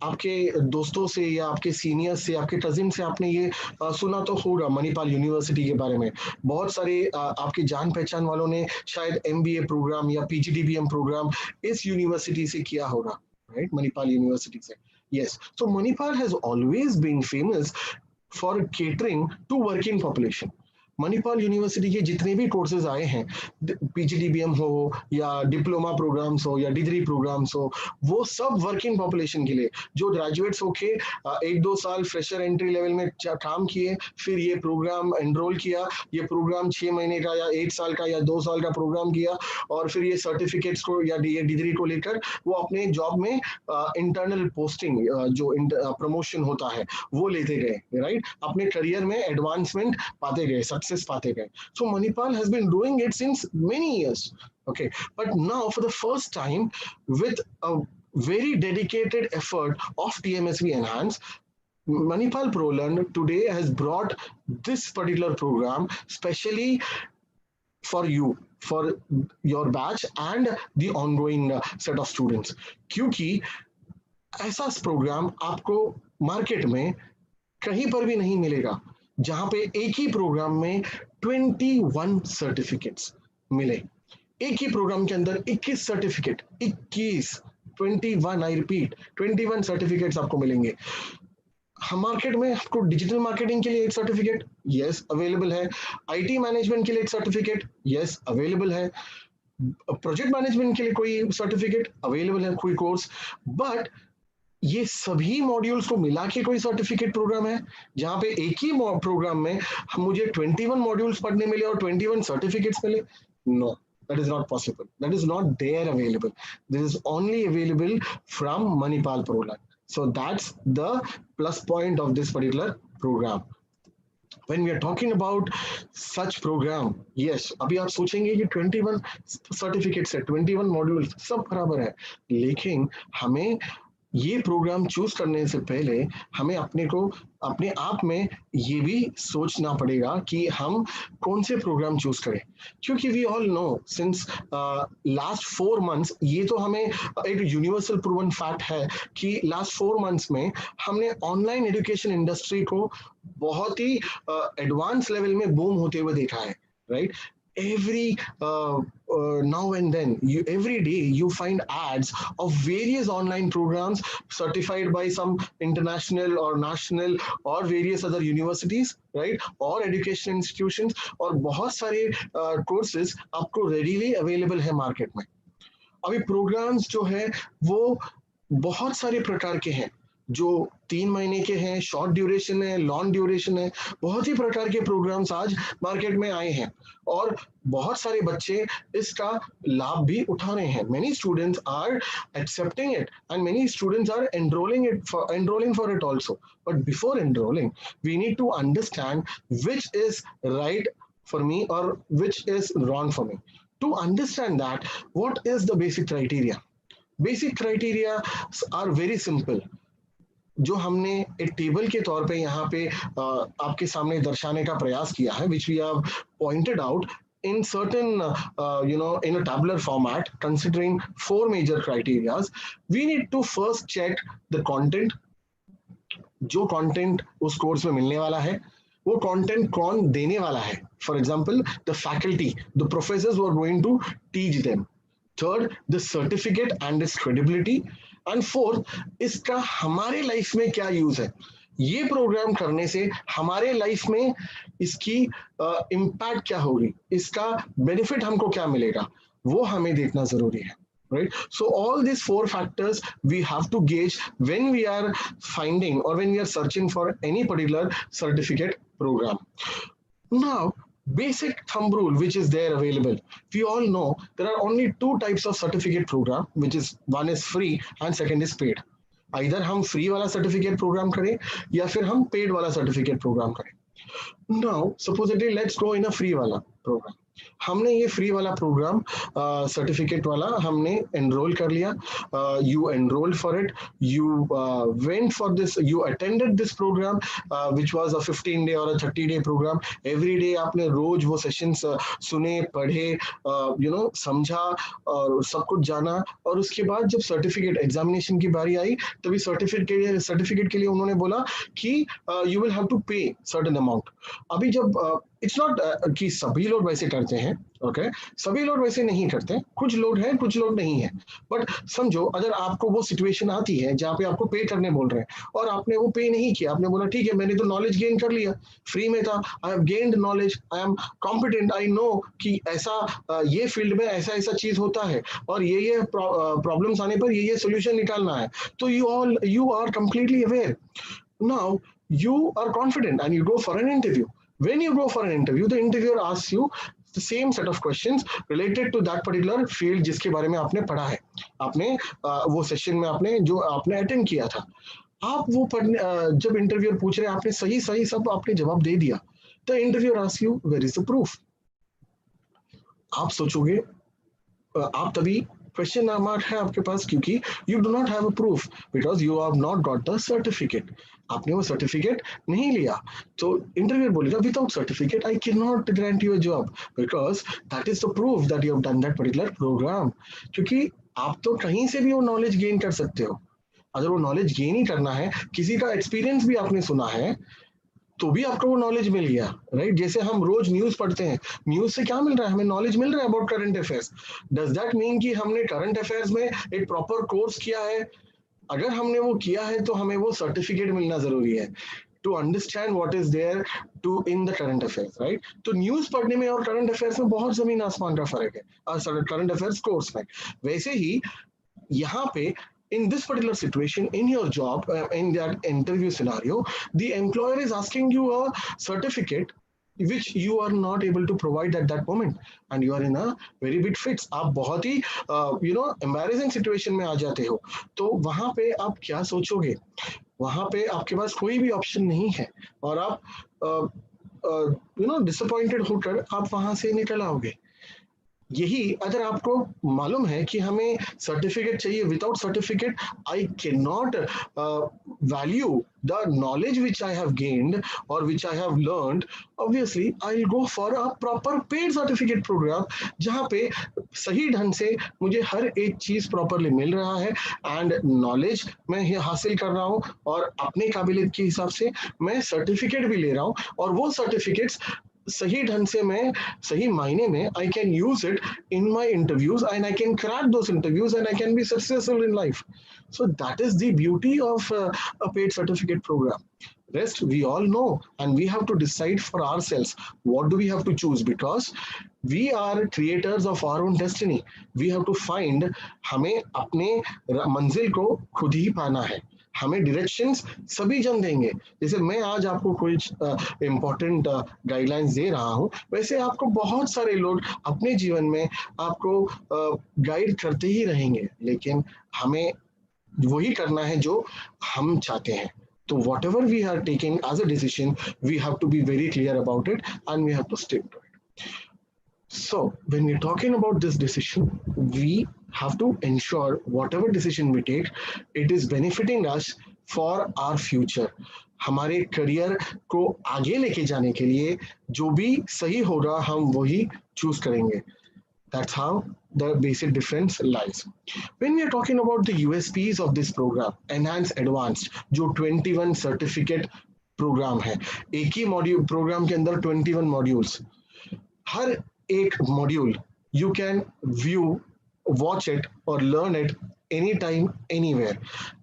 आपके दोस्तों से या आपके सीनियर्स से, आपके कजिन से आपने ये सुना तो होगा मणिपाल यूनिवर्सिटी के बारे में। बहुत सारे आपके जान पहचान वालों ने शायद MBA प्रोग्राम या PGDBM प्रोग्राम इस यूनिवर्सिटी से किया होगा, राइट? मणिपाल यूनिवर्सिटी से। Yes, so Manipal has always been famous for catering to working population. Manipal university के जितने भी कोर्सेज आए हैं, PGDBM हो या डिप्लोमा प्रोग्राम्स हो या डिग्री प्रोग्राम्स हो, वो सब वर्किंग पॉपुलेशन के लिए, जो ग्रेजुएट्स होके 1-2 साल फ्रेशर एंट्री लेवल में काम किए, फिर ये प्रोग्राम एनरोल किया, ये प्रोग्राम 6 महीने का या 1 साल का या 2 साल का प्रोग्राम किया, और फिर ये सर्टिफिकेट्स को या डिग्री को लेकर वो अपने जॉब में इंटरनल पोस्टिंग, जो प्रमोशन होता है, वो लेते गए, राइट? अपने करियर में एडवांसमेंट पाते गए, सक्सेस पाते गए। So Manipal has been doing it since many years. Okay, but now for the first time, with a very dedicated effort of TMSV Enhance, Manipal ProLearn today has brought this particular program specially for you, for your batch and the ongoing set of students. क्योंकि ऐसा programme आपको market में कहीं पर भी नहीं मिलेगा जहां पे एक ही प्रोग्राम में 21 सर्टिफिकेट्स मिले। एक ही प्रोग्राम के अंदर 21 सर्टिफिकेट, 21, 21, आई रिपीट 21 सर्टिफिकेट्स आपको मिलेंगे। हम मार्केट में आपको डिजिटल मार्केटिंग के लिए एक सर्टिफिकेट यस अवेलेबल है, आईटी मैनेजमेंट के लिए एक सर्टिफिकेट यस अवेलेबल है, प्रोजेक्ट मैनेजमेंट के लिए कोई सर्टिफिकेट अवेलेबल है, कोई कोर्स। बट ये सभी मॉड्यूल्स को मिला के कोई सर्टिफिकेट प्रोग्राम है जहां पे एक ही प्रोग्राम में मुझे 21 मॉड्यूल्स पढ़ने मिले और 21 सर्टिफिकेट्स मिले? No, that is not possible. That is not there available. This is only available from Manipal ProLearn. So that's the plus point of this particular program. When we are talking about such program, yes, अभी आप सोचेंगे कि 21 certificates है, 21 modules सब बराबर है, लेकिन हमें ये प्रोग्राम चूज करने से पहले हमें अपने आप में ये भी सोचना पड़ेगा कि हम कौन से प्रोग्राम चूज करें। क्योंकि we all know since last 4 months, ये तो हमें एक यूनिवर्सल प्रूवन फैक्ट है कि लास्ट 4 मंथ्स में हमने ऑनलाइन एजुकेशन इंडस्ट्री को बहुत ही एडवांस लेवल में बूम होते हुए देखा है, right? Every now and then, every day you find ads of various online programs certified by some international or national or various other universities, right, or education institutions, और बहुत सारे courses आपको readily available है market में। अभी programs जो है वो बहुत सारे प्रकार के हैं, जो 3 महीने के हैं, शॉर्ट ड्यूरेशन है, लॉन्ग ड्यूरेशन है, बहुत ही प्रकार के प्रोग्राम्स आज मार्केट में आए हैं और बहुत सारे बच्चे इसका लाभ भी उठा रहे हैं। Many students are accepting it and many students are enrolling for it also. But before enrolling, we need to understand which is right for me or which is wrong for me. To understand that, what is the basic criteria? Basic criteria are very simple, जो हमने एक table के तौर पे यहाँ पे आपके सामने दर्शाने का प्रयास किया है, which we have pointed out in certain in a tabular format considering 4 major criterias. We need to first check the content, जो कंटेंट उस कोर्स में मिलने वाला है वो कंटेंट कौन देने वाला है। For example the faculty, the professors who are going to teach them. Third, the certificate and its credibility. And fourth, इसका हमारे लाइफ में क्या यूज है, ये प्रोग्राम करने से हमारे लाइफ में इसकी इम्पैक्ट क्या होगी, इसका बेनिफिट हमको क्या मिलेगा, वो हमें देखना जरूरी है, right? So all these 4 factors we have to gauge when we are finding or when we are searching for any particular certificate program. Now, basic thumb rule which is there available, we all know there are only 2 types of certificate program, which is one is free and second is paid. Either हम free वाला certificate program करें या फिर हम paid वाला certificate program करें। Now, supposedly let's go in a free वाला program. हमने ये फ्री वाला प्रोग्राम सर्टिफिकेट वाला हमने एनरोल कर लिया, you enrolled for it, you went for this, you attended this program which was a 15 day और a 30 day program. Every day आपने रोज वो सेशंस सुने, पढ़े, समझा और सब कुछ जाना, और उसके बाद जब सर्टिफिकेट एग्जामिनेशन की बारी आई तभी सर्टिफिकेट के लिए उन्होंने बोला कि यू विल हैव टू पे सर्टेन अमाउंट। अभी जब इट्स नॉट कि सभी लोग वैसे करते हैं, ओके, सभी लोग वैसे नहीं करते, कुछ लोग हैं कुछ लोग नहीं है। बट समझो अगर आपको वो सिचुएशन आती है जहाँ पे आपको पे करने बोल रहे हैं और आपने वो पे नहीं किया, आपने बोला ठीक है मैंने तो नॉलेज गेन कर लिया, फ्री में था, आई have gained knowledge, I am competent, I know कि ऐसा ये फील्ड में ऐसा ऐसा चीज होता है और ये प्रॉब्लम्स आने पर ये सोल्यूशन निकालना है, तो you are completely aware. Now you are confident and you go for an interview. When you go for an interview, the interviewer asks you the same set of questions related to that particular field जिसके बारे में आपने पढ़ा है, आपने वो session में आपने जो आपने अटेंड किया था, आप वो पढ़ने जब इंटरव्यूअर पूछ रहे हैं आपने सही सही सब आपने जवाब दे दिया, the interviewer asks you where is the proof। आप सोचोगे, आप तभी क्वेश्चन मार्क है आपके पास, क्योंकि you do not have a proof because you have not got the certificate. आपने वो सर्टिफिकेट नहीं लिया, तो इंटरव्यूअर बोलेगा without certificate I can not grant you a job because that is the proof that you have done that particular program. क्योंकि आप तो कहीं से भी वो नॉलेज गेन कर सकते हो। अगर वो नॉलेज गेन ही करना है, किसी का एक्सपीरियंस भी आपने सुना है, तो भी आपको वो नॉलेज मिल गया, राइट? जैसे हम रोज न्यूज पढ़ते हैं, न्यूज से क्या मिल रहा है? हमें नॉलेज मिल रहा है about current affairs. Does that mean कि हमने करंट अफेयर्स में एक प्रॉपर कोर्स किया है? अगर हमने वो किया है तो हमें वो सर्टिफिकेट मिलना जरूरी है to understand what is there to in the current affairs, right? तो न्यूज पढ़ने में और करंट अफेयर्स में बहुत जमीन आसमान का फर्क है, करंट अफेयर्स कोर्स में। वैसे ही यहाँ पे in this particular situation in your job, in that interview scenario, the employer is asking you a certificate which you are not able to provide at that moment, and you are in a very big fits। आप बहुत ही embarrassing situation में आ जाते हो। तो वहां पे आप क्या सोचोगे? वहां पे आपके पास कोई भी ऑप्शन नहीं है, और आप डिसअपॉइंटेड होकर आप वहां से निकल आओगे। यही अगर आपको मालूम है कि हमें सर्टिफिकेट चाहिए, without certificate I can not value the knowledge which I have gained और which I have learned, obviously I will go for a proper paid certificate program, जहाँ पे सही ढंग से मुझे हर एक चीज प्रॉपरली मिल रहा है एंड नॉलेज मैं हासिल कर रहा हूँ, और अपने काबिलियत के हिसाब से मैं सर्टिफिकेट भी ले रहा हूँ, और वो सर्टिफिकेट्स सही ढंग से मैं सही मायने में I can use it in my interviews and I can crack those interviews and I can be successful in life. So that is the beauty of a paid certificate program. Rest we all know, and we have to decide for ourselves what do we have to choose, because we are creators of our own destiny. We have to find हमें अपने मंजिल को खुद ही पाना है। हमें directions सभी जन देंगे। जैसे मैं आज आपको कोई इम्पोर्टेंट गाइडलाइंस दे रहा हूँ, वैसे आपको बहुत सारे लोग अपने जीवन में आपको गाइड करते ही रहेंगे, लेकिन हमें वही करना है जो हम चाहते हैं। तो whatever we are taking as a decision, we have to be very clear about it and we have to stick to it. So, when we're talking about this decision, we have to ensure whatever decision we take, it is benefiting us for our future. हमारे career को आगे लेके जाने के लिए जो भी सही होगा हम वही चूज करेंगे। That's how the basic difference lies. When we are talking about the USPs of this program, Enhanced Advanced, जो 21 सर्टिफिकेट प्रोग्राम है, एक ही मॉड्यूल प्रोग्राम के अंदर 21 मॉड्यूल्स, हर एक module you can view, watch it और learn it any time anywhere.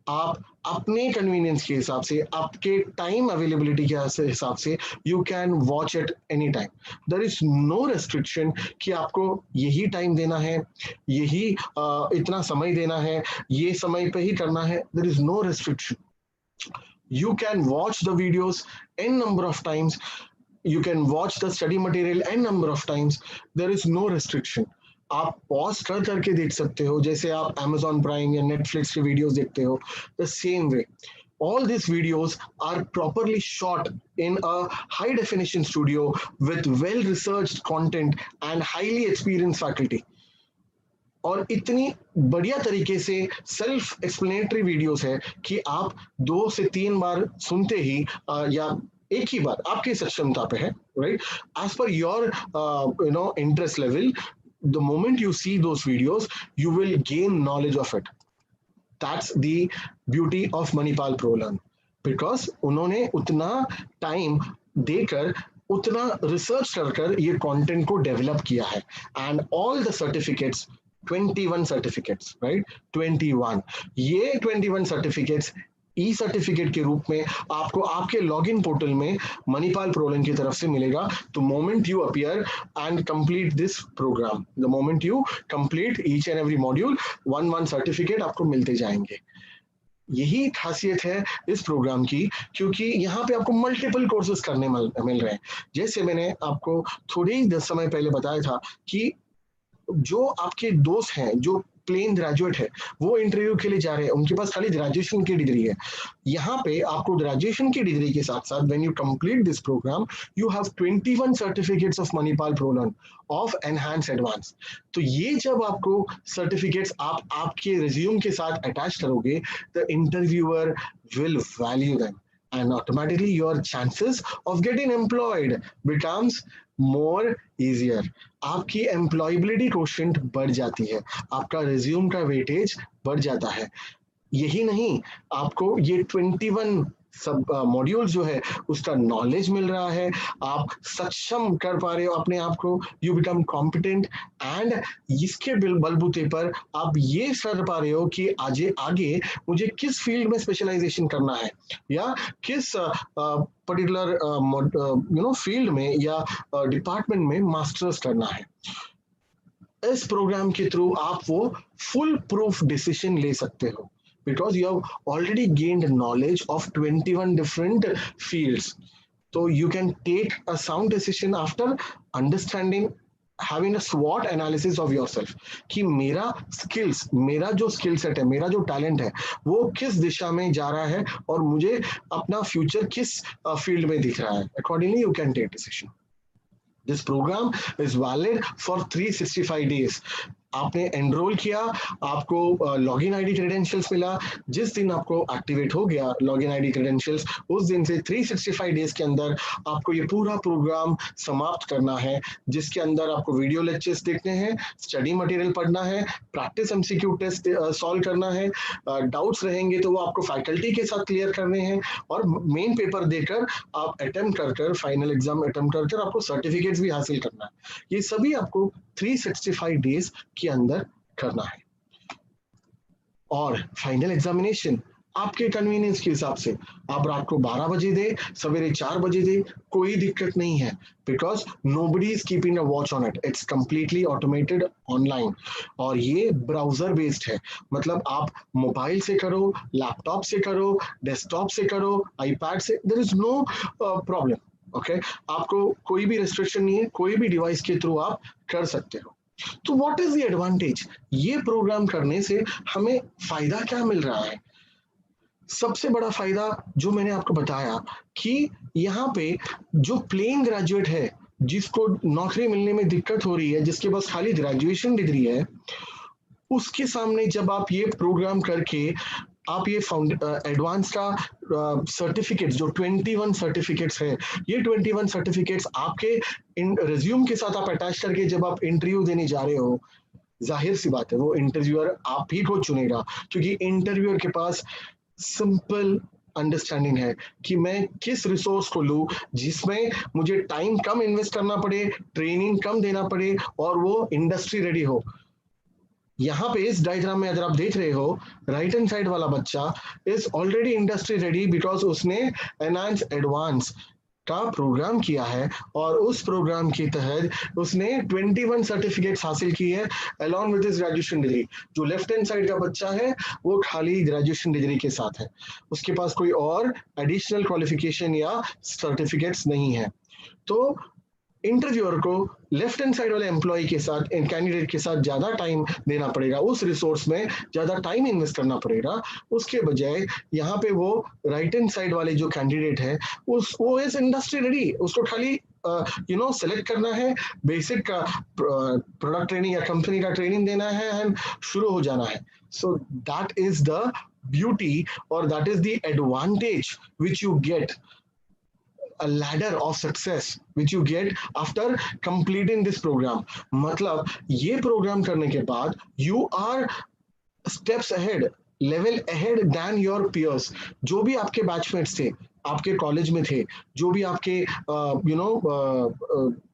आप अपने कन्वीनियंस के हिसाब से, आपके टाइम अवेलेबिलिटी के हिसाब से you can watch it any time. There is no restriction कि आपको यही टाइम देना है, यही इतना समय देना है, ये समय पे ही करना है। There is no restriction. You can watch the videos n number of times. You can watch the study material n number of times. There is no restriction. आप पॉज कर करके देख सकते हो, जैसे आप Amazon Prime या Netflix के वीडियोस देखते हो। The same way, all these videos are properly shot in a high definition studio with well researched content and highly experienced faculty. और इतनी बढ़िया तरीके से सेल्फ एक्सप्लेनेटरी वीडियोस है कि आप 2 से 3 बार सुनते ही या एक ही बार आपकी सक्षमता पे है, right? As per your interest level, the moment you see those videos you will gain knowledge of it. That's the beauty of Manipal ProLearn, because उन्होंने उतना टाइम देकर, उतना रिसर्च कर ये कंटेंट को डेवलप किया है। And all the certificates, 21 certificates, right? 21, ये 21 सर्टिफिकेट्स ई सर्टिफिकेट के रूप में आपको आपके लॉगिन पोर्टल में मणिपाल प्रोलन की तरफ से मिलेगा। तो moment you appear and complete this program, the moment you complete each and every module, 1 certificate आपको मिलते जाएंगे। यही खासियत है इस प्रोग्राम की, क्योंकि यहाँ पे आपको मल्टीपल कोर्सेज करने मिल रहे हैं। जैसे मैंने आपको थोड़े ही 10 समय पहले बताया था कि जो आपके दोस्त हैं, जो प्लेन ग्रेजुएट है, वो इंटरव्यू के लिए जा रहे हैं, उनके पास खाली ग्रेजुएशन की डिग्री है। यहाँ पे आपको ग्रेजुएशन की डिग्री के साथ साथ when you complete this program you have 21 certificates of Manipal ProLearn of enhance advance. तो ये जब आपको सर्टिफिकेट्स आप आपके रिज्यूम के साथ अटैच करोगे, the interviewer will value them and automatically your chances of getting employed becomes more easier. आपकी employability quotient बढ़ जाती है, आपका resume का weightage बढ़ जाता है। यही नहीं, आपको ये 21 सब मॉड्यूल्स जो है उसका नॉलेज मिल रहा है, आप सक्षम कर पा रहे हो अपने आप को, यू बिकम कॉम्पिटेंट एंड इसके बलबूते पर आप ये कर पा रहे हो कि आगे मुझे किस फील्ड में स्पेशलाइजेशन करना है या किस पर्टिकुलर फील्ड में या डिपार्टमेंट में मास्टर्स करना है। इस प्रोग्राम के थ्रू आप वो फुल प्रूफ डिसीजन ले सकते हो because you have already gained knowledge of 21 different fields. So you can take a sound decision after understanding, having a SWOT analysis of yourself कि मेरा skills, मेरा जो skill set है, मेरा जो talent है वो किस दिशा में जा रहा है और मुझे अपना future किस field में दिख रहा है। Accordingly you can take decision. This program is valid for 365 days. आपने एनरोल किया, आपको लॉगिन आईडी क्रेडेंशियल्स मिला, जिस दिन आपको एक्टिवेट हो गया लॉगिन आईडी क्रेडेंशियल्स उस दिन से 365 डेज के अंदर आपको ये पूरा प्रोग्राम समाप्त करना है, जिसके अंदर आपको वीडियो लेक्चर्स देखने हैं, स्टडी मटेरियल पढ़ना है, प्रैक्टिस एमसीक्यू टेस्ट सॉल्व करना है, डाउट्स रहेंगे तो वो आपको फैकल्टी के साथ क्लियर करने हैं और मेन पेपर देकर आप अटेम्प्ट कर फाइनल एग्जाम अटेम्प्ट कर आपको सर्टिफिकेट्स भी हासिल करना है। ये सभी आपको 365 डेज के अंदर करना है और फाइनल एग्जामिनेशन आपके कन्वीनियंस के हिसाब से आप रात को 12 बजे दे, सवेरे 4 बजे दे, कोई दिक्कत नहीं है because nobody is keeping a watch on it, it's completely automated online और ये ब्राउजर बेस्ड है, मतलब आप मोबाइल से करो, लैपटॉप से करो, डेस्कटॉप से करो, आईपैड से, there is no problem. Okay, आपको कोई भी रेस्ट्रिक्शन नहीं है, कोई भी डिवाइस के थ्रू आप कर सकते हो। तो व्हाट इज द एडवांटेज, ये प्रोग्राम करने से हमें फायदा क्या मिल रहा है? सबसे बड़ा फायदा जो मैंने आपको बताया कि यहाँ पे जो प्लेन ग्रेजुएट है, जिसको नौकरी मिलने में दिक्कत हो रही है, जिसके पास खाली ग्रेजुएशन डिग्री है, उसके सामने जब आप ये प्रोग्राम करके आप ये एडवांस का सर्टिफिकेट्स जो 21 सर्टिफिकेट्स है, ये 21 सर्टिफिकेट्स आपके रिज्यूम के साथ आप अटैच करके जब आप इंटरव्यू देने जा रहे हो, जाहिर सी बात है वो इंटरव्यूअर आप ही को चुनेगा, क्योंकि इंटरव्यूअर के पास सिंपल अंडरस्टैंडिंग है कि मैं किस रिसोर्स को लूं जिसमें मुझे टाइम कम इन्वेस्ट करना पड़े, ट्रेनिंग कम देना पड़े और वो इंडस्ट्री रेडी हो। यहाँ पे इस डायग्राम में अगर आप देख रहे हो, राइट हैंड साइड वाला बच्चा is already industry ready because उसने एनहांस एडवांस का प्रोग्राम किया है और उस प्रोग्राम के तहत उसने 21 सर्टिफिकेट्स हासिल की है along with his graduation degree. जो लेफ्ट हैंड साइड का बच्चा है वो खाली ग्रेजुएशन डिग्री के साथ है, उसके पास कोई और एडिशनल क्वालिफिकेशन या सर्टिफिकेट्स नहीं है। तो इंटरव्यूअर को लेफ्ट हैंड साइड वाले एम्प्लॉय के साथ, कैंडिडेट के साथ ज्यादा टाइम देना पड़ेगा, उस रिसोर्स में ज्यादा टाइम इन्वेस्ट करना पड़ेगा, उसके बजाय यहाँ पे वो राइट हैंड साइड वाले जो कैंडिडेट है वो इज इंडस्ट्री रेडी, उसको खाली सेलेक्ट करना है, बेसिक का प्रोडक्ट ट्रेनिंग या कंपनी का ट्रेनिंग देना है एंड शुरू हो जाना है। So that is the beauty और that is the advantage which you get, a ladder of success which you get after completing this program। मतलब ये प्रोग्राम करने के बाद you are steps ahead, level ahead than your peers। जो भी आपके batchmates थे, आपके कॉलेज में थे, जो भी आपके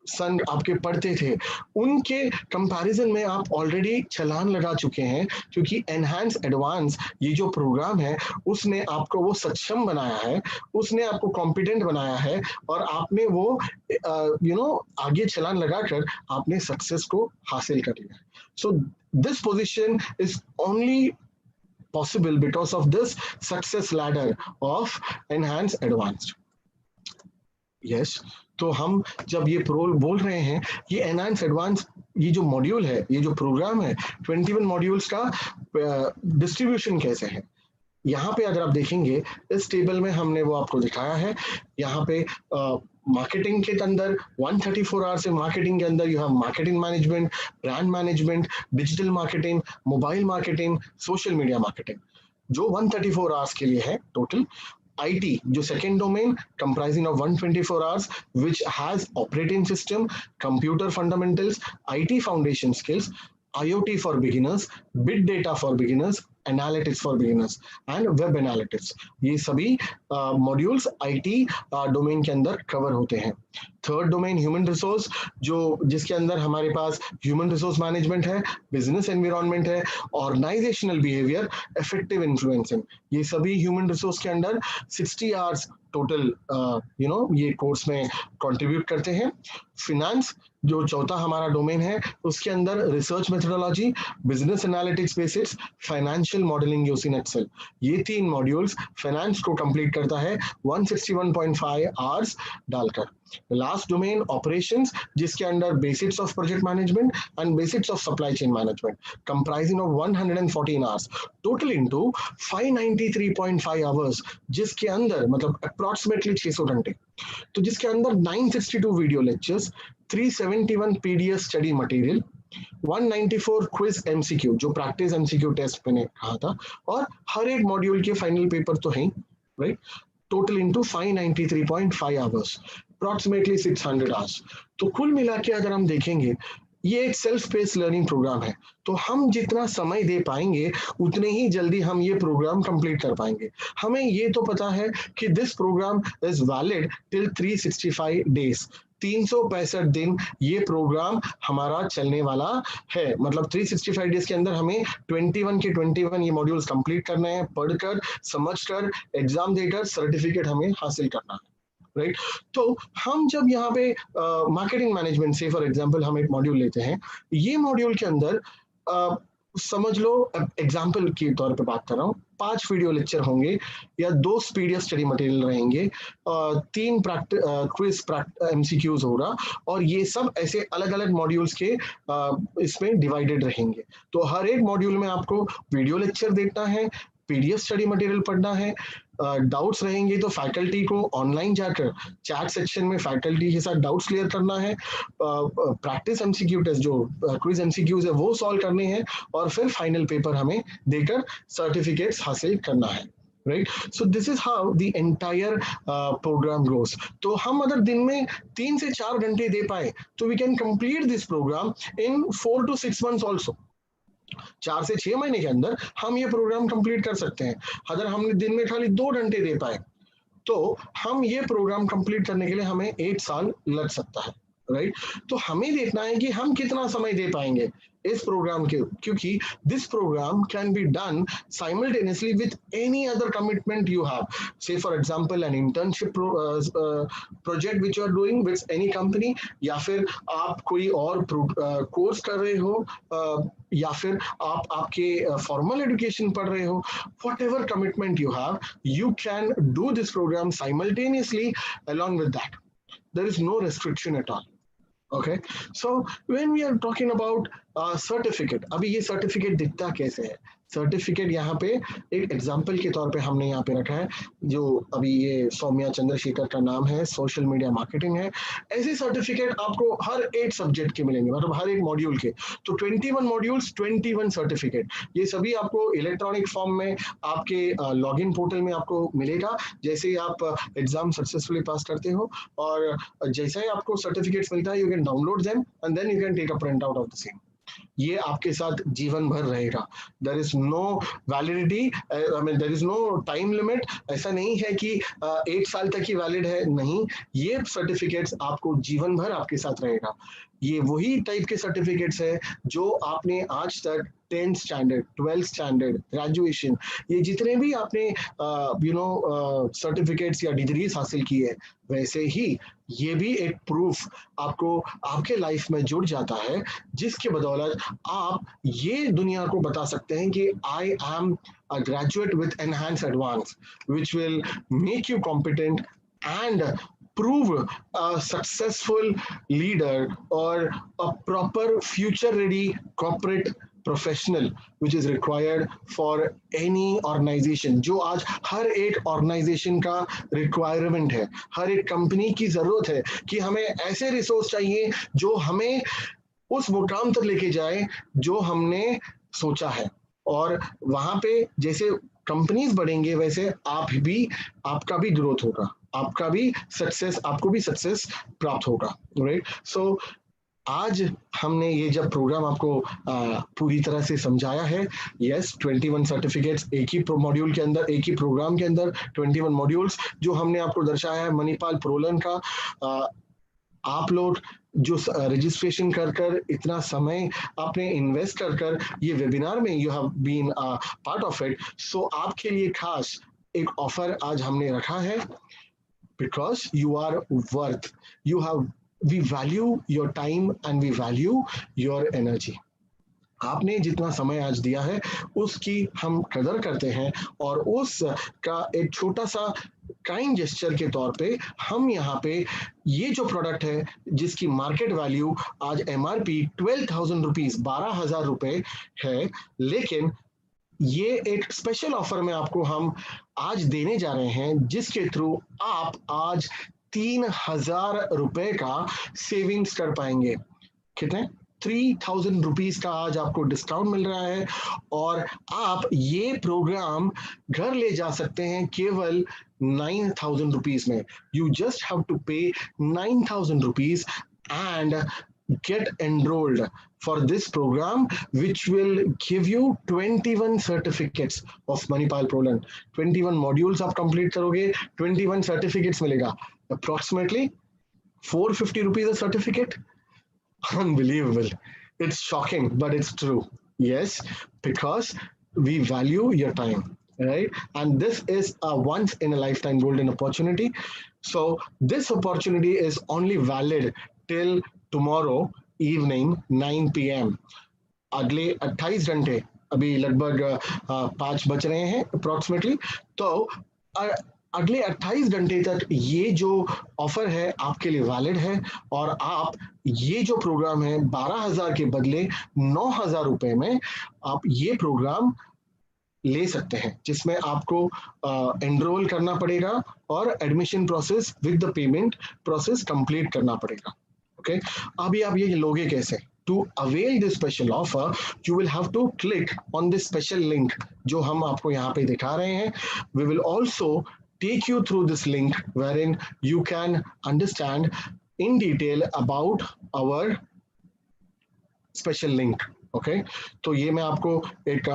सन आपके पढ़ते थे, उनके कंपैरिजन में आप ऑलरेडी छलांग लगा चुके हैं, क्योंकि एनहांस एडवांस ये जो प्रोग्राम है उसने आपको वो सक्षम बनाया है, उसने आपको कॉम्पिटेंट बनाया है और आपने वो आगे छलांग लगाकर आपने सक्सेस को हासिल कर लिया। So this position is only possible because of this success ladder of enhanced advanced। Yes, तो हम जब ये प्रो बोल रहे हैं, ये एनहांस एडवांस, ये जो मॉड्यूल है, ये जो प्रोग्राम है, 21 मॉड्यूल्स का डिस्ट्रीब्यूशन कैसे है, यहाँ पे अगर आप देखेंगे इस टेबल में हमने वो आपको दिखाया है। यहाँ पे मार्केटिंग के अंदर 134 आवर्स है, मार्केटिंग के अंदर you have marketing management, brand management, digital marketing, mobile marketing, social media marketing, जो 134 आवर्स के लिए है टोटल। IT, जो second domain comprising of 124 hours which has operating system, computer fundamentals, IT foundation skills, IoT for beginners, big data for beginners, analytics for beginners and web analytics, ये सभी modules IT domain के अंदर cover होते हैं। Third domain human resource, जो जिसके अंदर हमारे पास ह्यूमन रिसोर्स मैनेजमेंट है, बिजनेस एनवायरनमेंट है, ऑर्गेनाइजेशनल बिहेवियर, इफेक्टिव इन्फ्लुएंसिंग, ये सभी ह्यूमन रिसोर्स के अंडर 60 आवर्स टोटल ये कोर्स में कंट्रीब्यूट करते हैं। फिनेंस, जो चौथा हमारा डोमेन है, उसके अंदर research methodology, business analytics basics, financial modelling using Excel, ये 3 मॉड्यूल्स फाइनेंस को कंप्लीट करता है 161.5 आवर्स डालकर। लास्ट डोमेन ऑपरेशंस, जिसके under basics of project management and basics of supply chain management, comprising of 114 hours total into 593.5 hours, जिसके अंदर मतलब approximately 600 घंटे, तो जिसके अंदर 962 video lectures, 371 PDF study material, 194 quiz MCQ, जो प्रैक्टिस MCQ टेस्ट मैंने कहा था, और हर एक मॉड्यूल के फाइनल पेपर तो हैं, right, total into 593.5 hours, approximately 600 hours. तो कुल मिला के अगर हम देखेंगे, ये एक सेल्फ पेस लर्निंग प्रोग्राम है, तो हम जितना समय दे पाएंगे उतने ही जल्दी हम ये प्रोग्राम कंप्लीट कर पाएंगे। हमें ये तो पता है कि this program is valid till 365 days, 365 दिन ये प्रोग्राम हमारा चलने वाला है, मतलब 365 डेज के अंदर हमें 21 के 21 ये मॉड्यूल्स कंप्लीट करने हैं, पढ़कर समझकर एग्जाम देकर सर्टिफिकेट हमें हासिल करना है, राइट। तो हम जब यहाँ पे मार्केटिंग मैनेजमेंट से फॉर एग्जांपल हम एक मॉड्यूल लेते हैं, ये मॉड्यूल के अंदर समझ लो एग्जांपल के तौर पे बात कर रहा हूँ, 5 वीडियो लेक्चर होंगे या 2 PDF स्टडी मटेरियल रहेंगे, 3 क्विज MCQs होगा, और ये सब ऐसे अलग अलग मॉड्यूल्स के इसमें डिवाइडेड रहेंगे। तो हर एक मॉड्यूल में आपको वीडियो लेक्चर देखना है, PDF स्टडी मटेरियल पढ़ना है, डाउट्स रहेंगे तो फैकल्टी को ऑनलाइन जाकर चैट सेक्शन में फैकल्टी के साथ डाउट्स क्लियर करना है, प्रैक्टिस MCQ टेस्ट जो क्विज MCQs है वो सॉल्व करने हैं, और फिर फाइनल पेपर हमें देकर सर्टिफिकेट्स हासिल करना है, right. So this is how the entire program goes. तो हम अगर दिन में 3 से 4 घंटे दे पाए तो we can complete this program in 4 to 6 months also, 4 से 6 महीने के अंदर हम ये प्रोग्राम कंप्लीट कर सकते हैं। अगर हमने दिन में खाली 2 घंटे दे पाए तो हम ये प्रोग्राम कंप्लीट करने के लिए हमें 8 साल लग सकता है, राइट। तो हमें देखना है कि हम कितना समय दे पाएंगे इस प्रोग्राम के, क्योंकि this program can be done simultaneously with any other commitment you have, say for example an internship project which you are doing with any company, या फिर आप कोई और कोर्स कर रहे हो, या फिर आप आपके फॉर्मल एजुकेशन पढ़ रहे हो, whatever commitment you have, you can do this program simultaneously along with that. There is no restriction at all. Okay, so when we are talking about certificate, अभी ये सर्टिफिकेट दिखता कैसे है? सर्टिफिकेट यहाँ पे एक एग्जाम्पल के तौर पे हमने यहाँ पे रखा है, जो अभी ये सौम्या चंद्रशेखर का नाम है, सोशल मीडिया मार्केटिंग है। ऐसे सर्टिफिकेट आपको हर एक सब्जेक्ट के मिलेंगे, मतलब हर एक मॉड्यूल के, तो 21 मॉड्यूल्स 21 सर्टिफिकेट, ये सभी आपको इलेक्ट्रॉनिक फॉर्म में आपके लॉगिन पोर्टल में आपको मिलेगा, जैसे ही आप एग्जाम सक्सेसफुली पास करते हो, और जैसे ही आपको सर्टिफिकेट्स मिलता है, you can download them and then you can take a print out of the same. ये आपके साथ जीवन भर रहेगा, there is no validity, I mean there is no time limit, ऐसा नहीं है कि 1 साल तक ही वैलिड है, नहीं, ये सर्टिफिकेट्स आपको जीवन भर आपके साथ रहेगा। ये वही टाइप के सर्टिफिकेट्स है जो आपने आज तक 10th standard, 12th standard, graduation, ये जितने भी आपने सर्टिफिकेट्स या डिग्रीज हासिल की है, वैसे ही ये भी एक प्रूफ आपको आपके लाइफ में जुड़ जाता है, जिसके बदौलत आप ये दुनिया को बता सकते हैं कि I am a graduate with enhance advance which will make you competent and prove a successful leader or a proper future ready corporate professional which is required for any organization, जो आज हर एक organization का requirement है, हर एक company की जरूरत है कि हमें ऐसे resource चाहिए जो हमें उस मुकाम तक लेके जाए जो हमने सोचा है। और वहां पे जैसे कंपनीज बढ़ेंगे वैसे आपका भी ग्रोथ होगा, आपको भी सक्सेस प्राप्त होगा, राइट। सो आज हमने ये जब प्रोग्राम आपको पूरी तरह से समझाया है, यस 21 सर्टिफिकेट्स एक ही मॉड्यूल के अंदर, एक ही प्रोग्राम के अंदर 21 मॉड्यूल्स जो हमने आपको दर्शाया है मणिपाल प्रोलन का। आप लोग जो रजिस्ट्रेशन कर इतना समय आपने इन्वेस्ट कर ये वेबिनार में you have been part of it, so आपके लिए खास एक ऑफर आज हमने रखा है, because you are worth, you have, we value your time and we value your energy. आपने जितना समय आज दिया है उसकी हम कदर करते हैं और उस का एक छोटा सा काइंड जेस्चर के तौर पे हम यहाँ पे ये जो प्रोडक्ट है जिसकी मार्केट वैल्यू आज MRP 12,000 रुपीज, 12,000 रुपए है, लेकिन ये एक स्पेशल ऑफर में आपको हम आज देने जा रहे हैं जिसके थ्रू आप आज 3,000 रुपए का सेविंग्स कर पाएंगे। कितने? 3,000 रुपीज का आज आपको डिस्काउंट मिल रहा है और आप ये प्रोग्राम घर ले जा सकते हैं केवल 9,000 रुपीज में। यू जस्ट हैव टू पे 9,000 rupees and get enrolled for this program which will give you 21 certificates of Manipal Prolan। 21 modules आप complete करोगे, 21 certificates मिलेगा, approximately 450 rupees a certificate। Unbelievable. It's shocking, but it's true. Yes, because we value your time, right? And this is a once in a lifetime golden opportunity. So this opportunity is only valid till tomorrow evening 9 p.m. अगले 28 घंटे, अभी लगभग 5 बज रहे हैं approximately, तो अगले 28 घंटे तक ये जो ऑफर है आपके लिए वैलिड है और आप ये जो प्रोग्राम है 12,000 के बदले 9,000 रुपए में आप ये प्रोग्राम ले सकते हैं, जिसमें आपको एनरोल करना पड़ेगा और admission process with the payment process complete करना पड़ेगा। ओके, अभी आप ये लोगे कैसे? To avail this special offer, you will have to click on this special link जो हम आपको यहाँ पे दिखा रहे हैं। We will also take you through this link wherein you can understand in detail about our special link। Okay, तो ये मैं आपको एक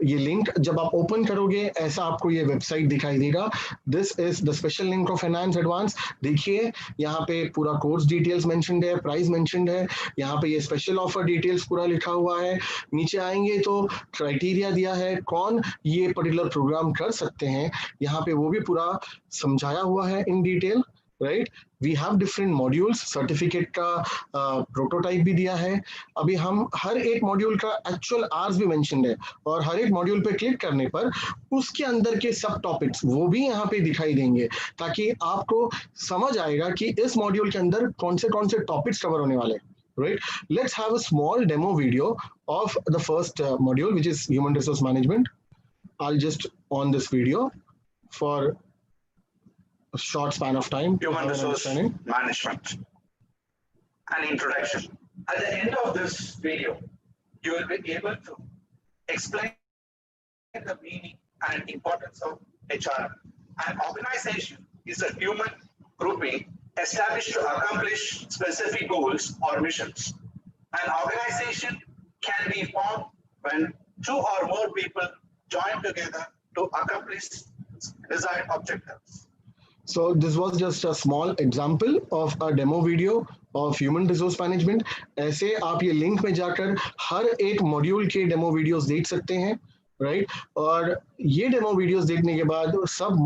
ये लिंक जब आप ओपन करोगे ऐसा आपको ये वेबसाइट दिखाई देगा। This is the special link of enhance advance. देखिए यहाँ पे पूरा कोर्स डिटेल्स मेंशन्ड है, प्राइस मेंशन्ड है, यहाँ पे ये स्पेशल ऑफर डिटेल्स पूरा लिखा हुआ है। नीचे आएंगे तो क्राइटेरिया दिया है कौन ये पर्टिकुलर प्रोग्राम कर सकते हैं, यहाँ पे वो भी पूरा समझाया हुआ है in detail, right. We have different modules, certificate का प्रोटोटाइप भी दिया है। अभी हम हर एक मॉड्यूल का एक्चुअल आवर्स भी मेंशन्ड है और हर एक मॉड्यूल पे क्लिक करने पर उसके अंदर के सब टॉपिक्स वो भी यहाँ पे दिखाई देंगे, ताकि आपको समझ आएगा कि इस मॉड्यूल के अंदर कौन से टॉपिक्स कवर होने वाले हैं, right? Let's have a small demo video of the first module, which is human resource management. I'll just on this video for a short span of time. Human resource management. An introduction. At the end of this video, you will be able to explain the meaning and importance of HR. An organization is a human grouping established to accomplish specific goals or missions. An organization can be formed when two or more people join together to accomplish desired objectives. So this was just a small example of a demo video of human resource management. ऐसे आप ये link में जाकर हर एक module के demo videos देख सकते हैं, राइट? और ये डेमो वीडियोस देखने के बाद सब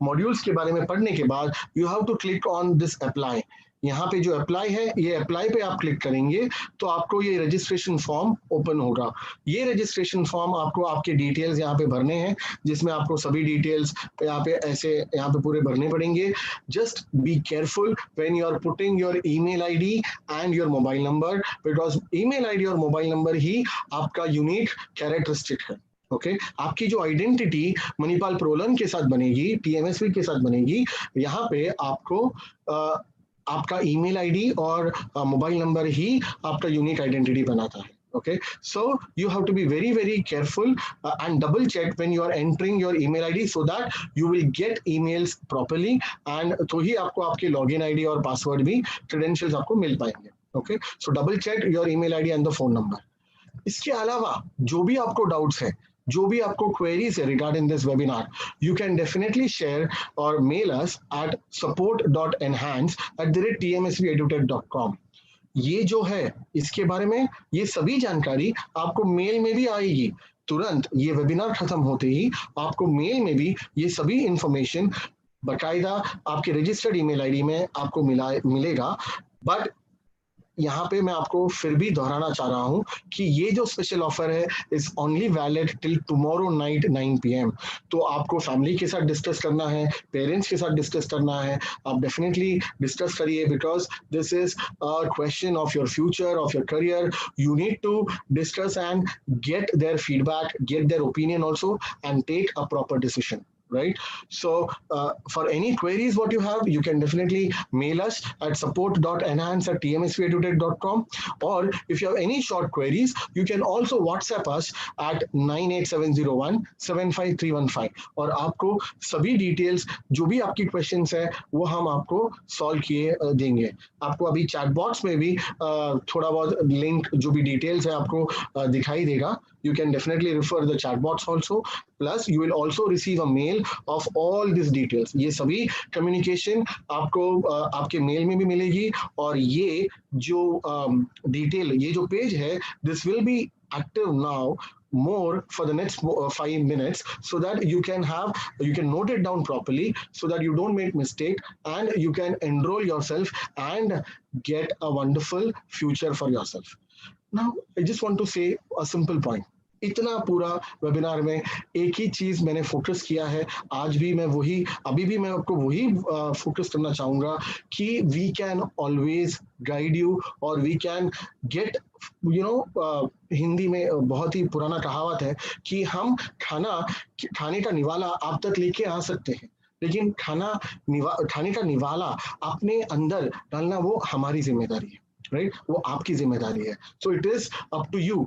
मॉड्यूल्स के बारे में पढ़ने के बाद you have to click on this apply. यहाँ पे जो अप्लाई है, ये अप्लाई पे आप क्लिक करेंगे तो आपको ये रजिस्ट्रेशन फॉर्म ओपन होगा। ये रजिस्ट्रेशन फॉर्म आपको आपके डिटेल्स यहाँ पे भरने हैं, जिसमें आपको सभी डिटेल्स यहाँ पे ऐसे यहाँ पे पूरे भरने पड़ेंगे। Just be careful when you are putting your email ID and your mobile number, because email ID और मोबाइल नंबर ही आपका यूनिक कैरेक्टरिस्टिक है। ओके आपकी जो आइडेंटिटी मणिपाल प्रोलन के साथ बनेगी, टीएमएसवी के साथ बनेगी, यहाँ पे आपको आपका ईमेल आईडी और मोबाइल नंबर ही आपका यूनिक आइडेंटिटी बनाता है। Okay, so you have to be very, very careful and double check when you are entering your email ID so that you will get emails properly, and तो ही आपको आपके login ID और password भी credentials आपको मिल पाएंगे। Okay, so double check your email ID and the phone number. इसके अलावा जो भी आपको डाउट्स है, जो भी आपको क्वेरीज है regarding this webinar, you can definitely share और मेल अस at support.enhance@tmsvedutech.com। ये जो है इसके बारे में ये सभी जानकारी आपको मेल में भी आएगी तुरंत। ये वेबिनार खत्म होते ही आपको मेल में भी ये सभी इंफॉर्मेशन बकायदा आपके रजिस्टर्ड ईमेल आईडी में आपको मिलेगा। बट यहाँ पे मैं आपको फिर भी दोहराना चाह रहा हूँ कि ये जो स्पेशल ऑफर है is only valid till tomorrow night 9 PM। तो आपको फैमिली के साथ डिस्कस करना है, पेरेंट्स के साथ डिस्कस करना है, आप डेफिनेटली डिस्कस करिए, because this is a question of your future, of your career. You need to discuss and get their feedback, get their opinion also, and take a proper decision. Right, so for any queries what you have, you can definitely mail us at support.enhance@tmsvedutech.com, or if you have any short queries you can also WhatsApp us at 98701-75315, और आपको सभी details जो भी आपकी questions है वो हम आपको सॉल्व किए देंगे। आपको अभी चैट बॉक्स में भी थोड़ा बहुत लिंक जो भी डिटेल्स है आपको दिखाई देगा। You can definitely refer the chat box also. Plus, you will also receive a mail of all these details. ये सभी communication आपको आपके मेल में भी मिलेगी, और ये जो डिटेल, ये जो पेज है, this will be active now more for the next 5 minutes, so that you can note it down properly, so that you don't make mistake and you can enroll yourself and get a wonderful future for yourself. Now, I just want to say a simple point. इतना पूरा webinar में एक ही चीज मैंने focus किया है, आज भी मैं वही, अभी भी मैं आपको वही फोकस करना चाहूंगा कि we can always guide you, और वी कैन गेट हिंदी में बहुत ही पुराना कहावत है कि हम खाने का निवाला आप तक लेके आ सकते हैं, लेकिन खाने का निवाला अपने अंदर डालना वो हमारी जिम्मेदारी है। राइट, वो आपकी जिम्मेदारी है। So it is up to you.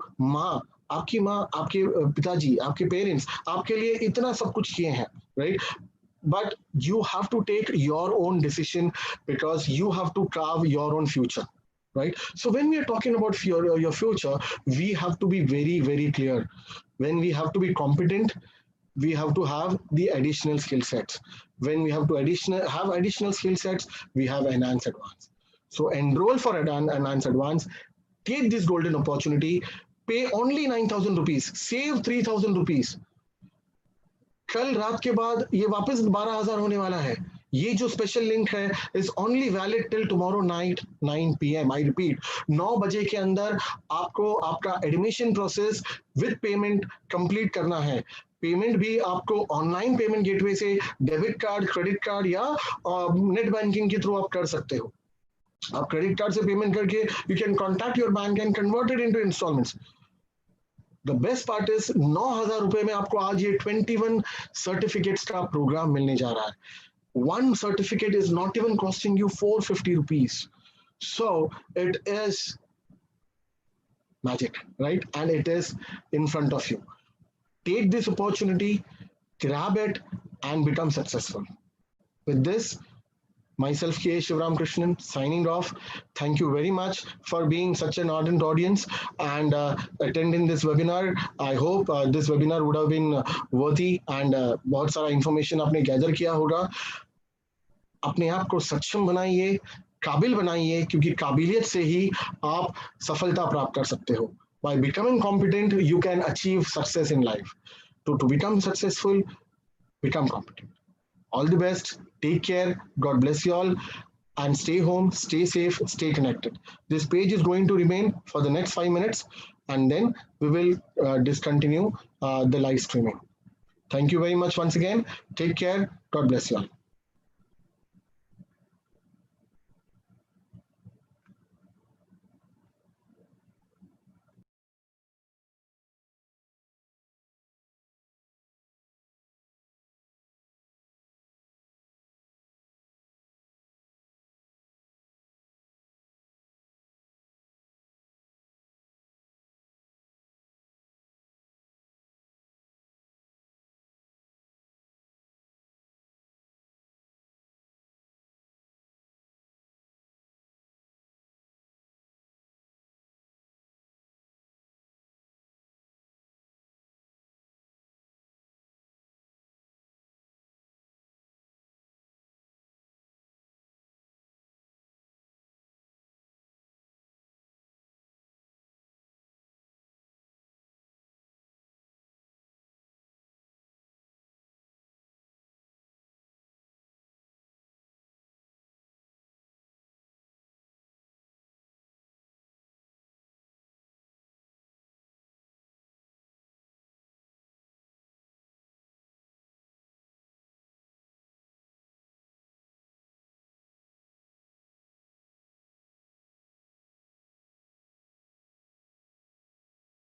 आपकी माँ, आपके पिताजी, आपके पेरेंट्स आपके लिए इतना सब कुछ किए हैं, right, but you have to take your own decision, because you have to carve your own future, right? So when we are talking about your future, we have to be very, very clear. When we have to be competent, we have to have the additional skill sets. When we have to have additional skill sets, we have Enhance Advance. So enroll for Enhance Advance, take this golden opportunity, pay only 9,000 rupees, save 3,000 rupees. कल रात के बाद ये वापस 12,000 होने वाला है। ये जो स्पेशल लिंक है is only valid till tomorrow night 9 PM। I repeat, 9 बजे के अंदर आपको आपका admission process with payment complete करना है। पेमेंट भी आपको ऑनलाइन पेमेंट गेटवे से डेबिट कार्ड, क्रेडिट कार्ड या नेट बैंकिंग के थ्रू आप कर सकते हो। आप क्रेडिट कार्ड से पेमेंट करके you can contact your bank and convert it into instalments. The best part is 9,000 रुपए में आपको आज ये 21 सर्टिफिकेट्स का प्रोग्राम मिलने जा रहा है। One certificate is not even costing you 450 rupees. So it is magic, right? And it is in front of you. Take this opportunity, grab it, and become successful. With this, myself, K. Shivram Krishnan, signing off. Thank you very much for being such an ardent audience and attending this webinar. I hope this webinar would have been worthy and बहुत सारा information आपने gather किया होगा। अपने आप को सक्षम बनाइए, काबिल बनाइए, क्योंकि काबिलियत से ही आप सफलता प्राप्त कर सकते हो। By becoming competent, you can achieve success in life. To become successful, become competent. All the best. Take care. God bless you all. and stay home, stay safe, stay connected. This page is going to remain for the next 5 minutes, and then we will discontinue the live streaming. Thank you very much once again. Take care. God bless you all.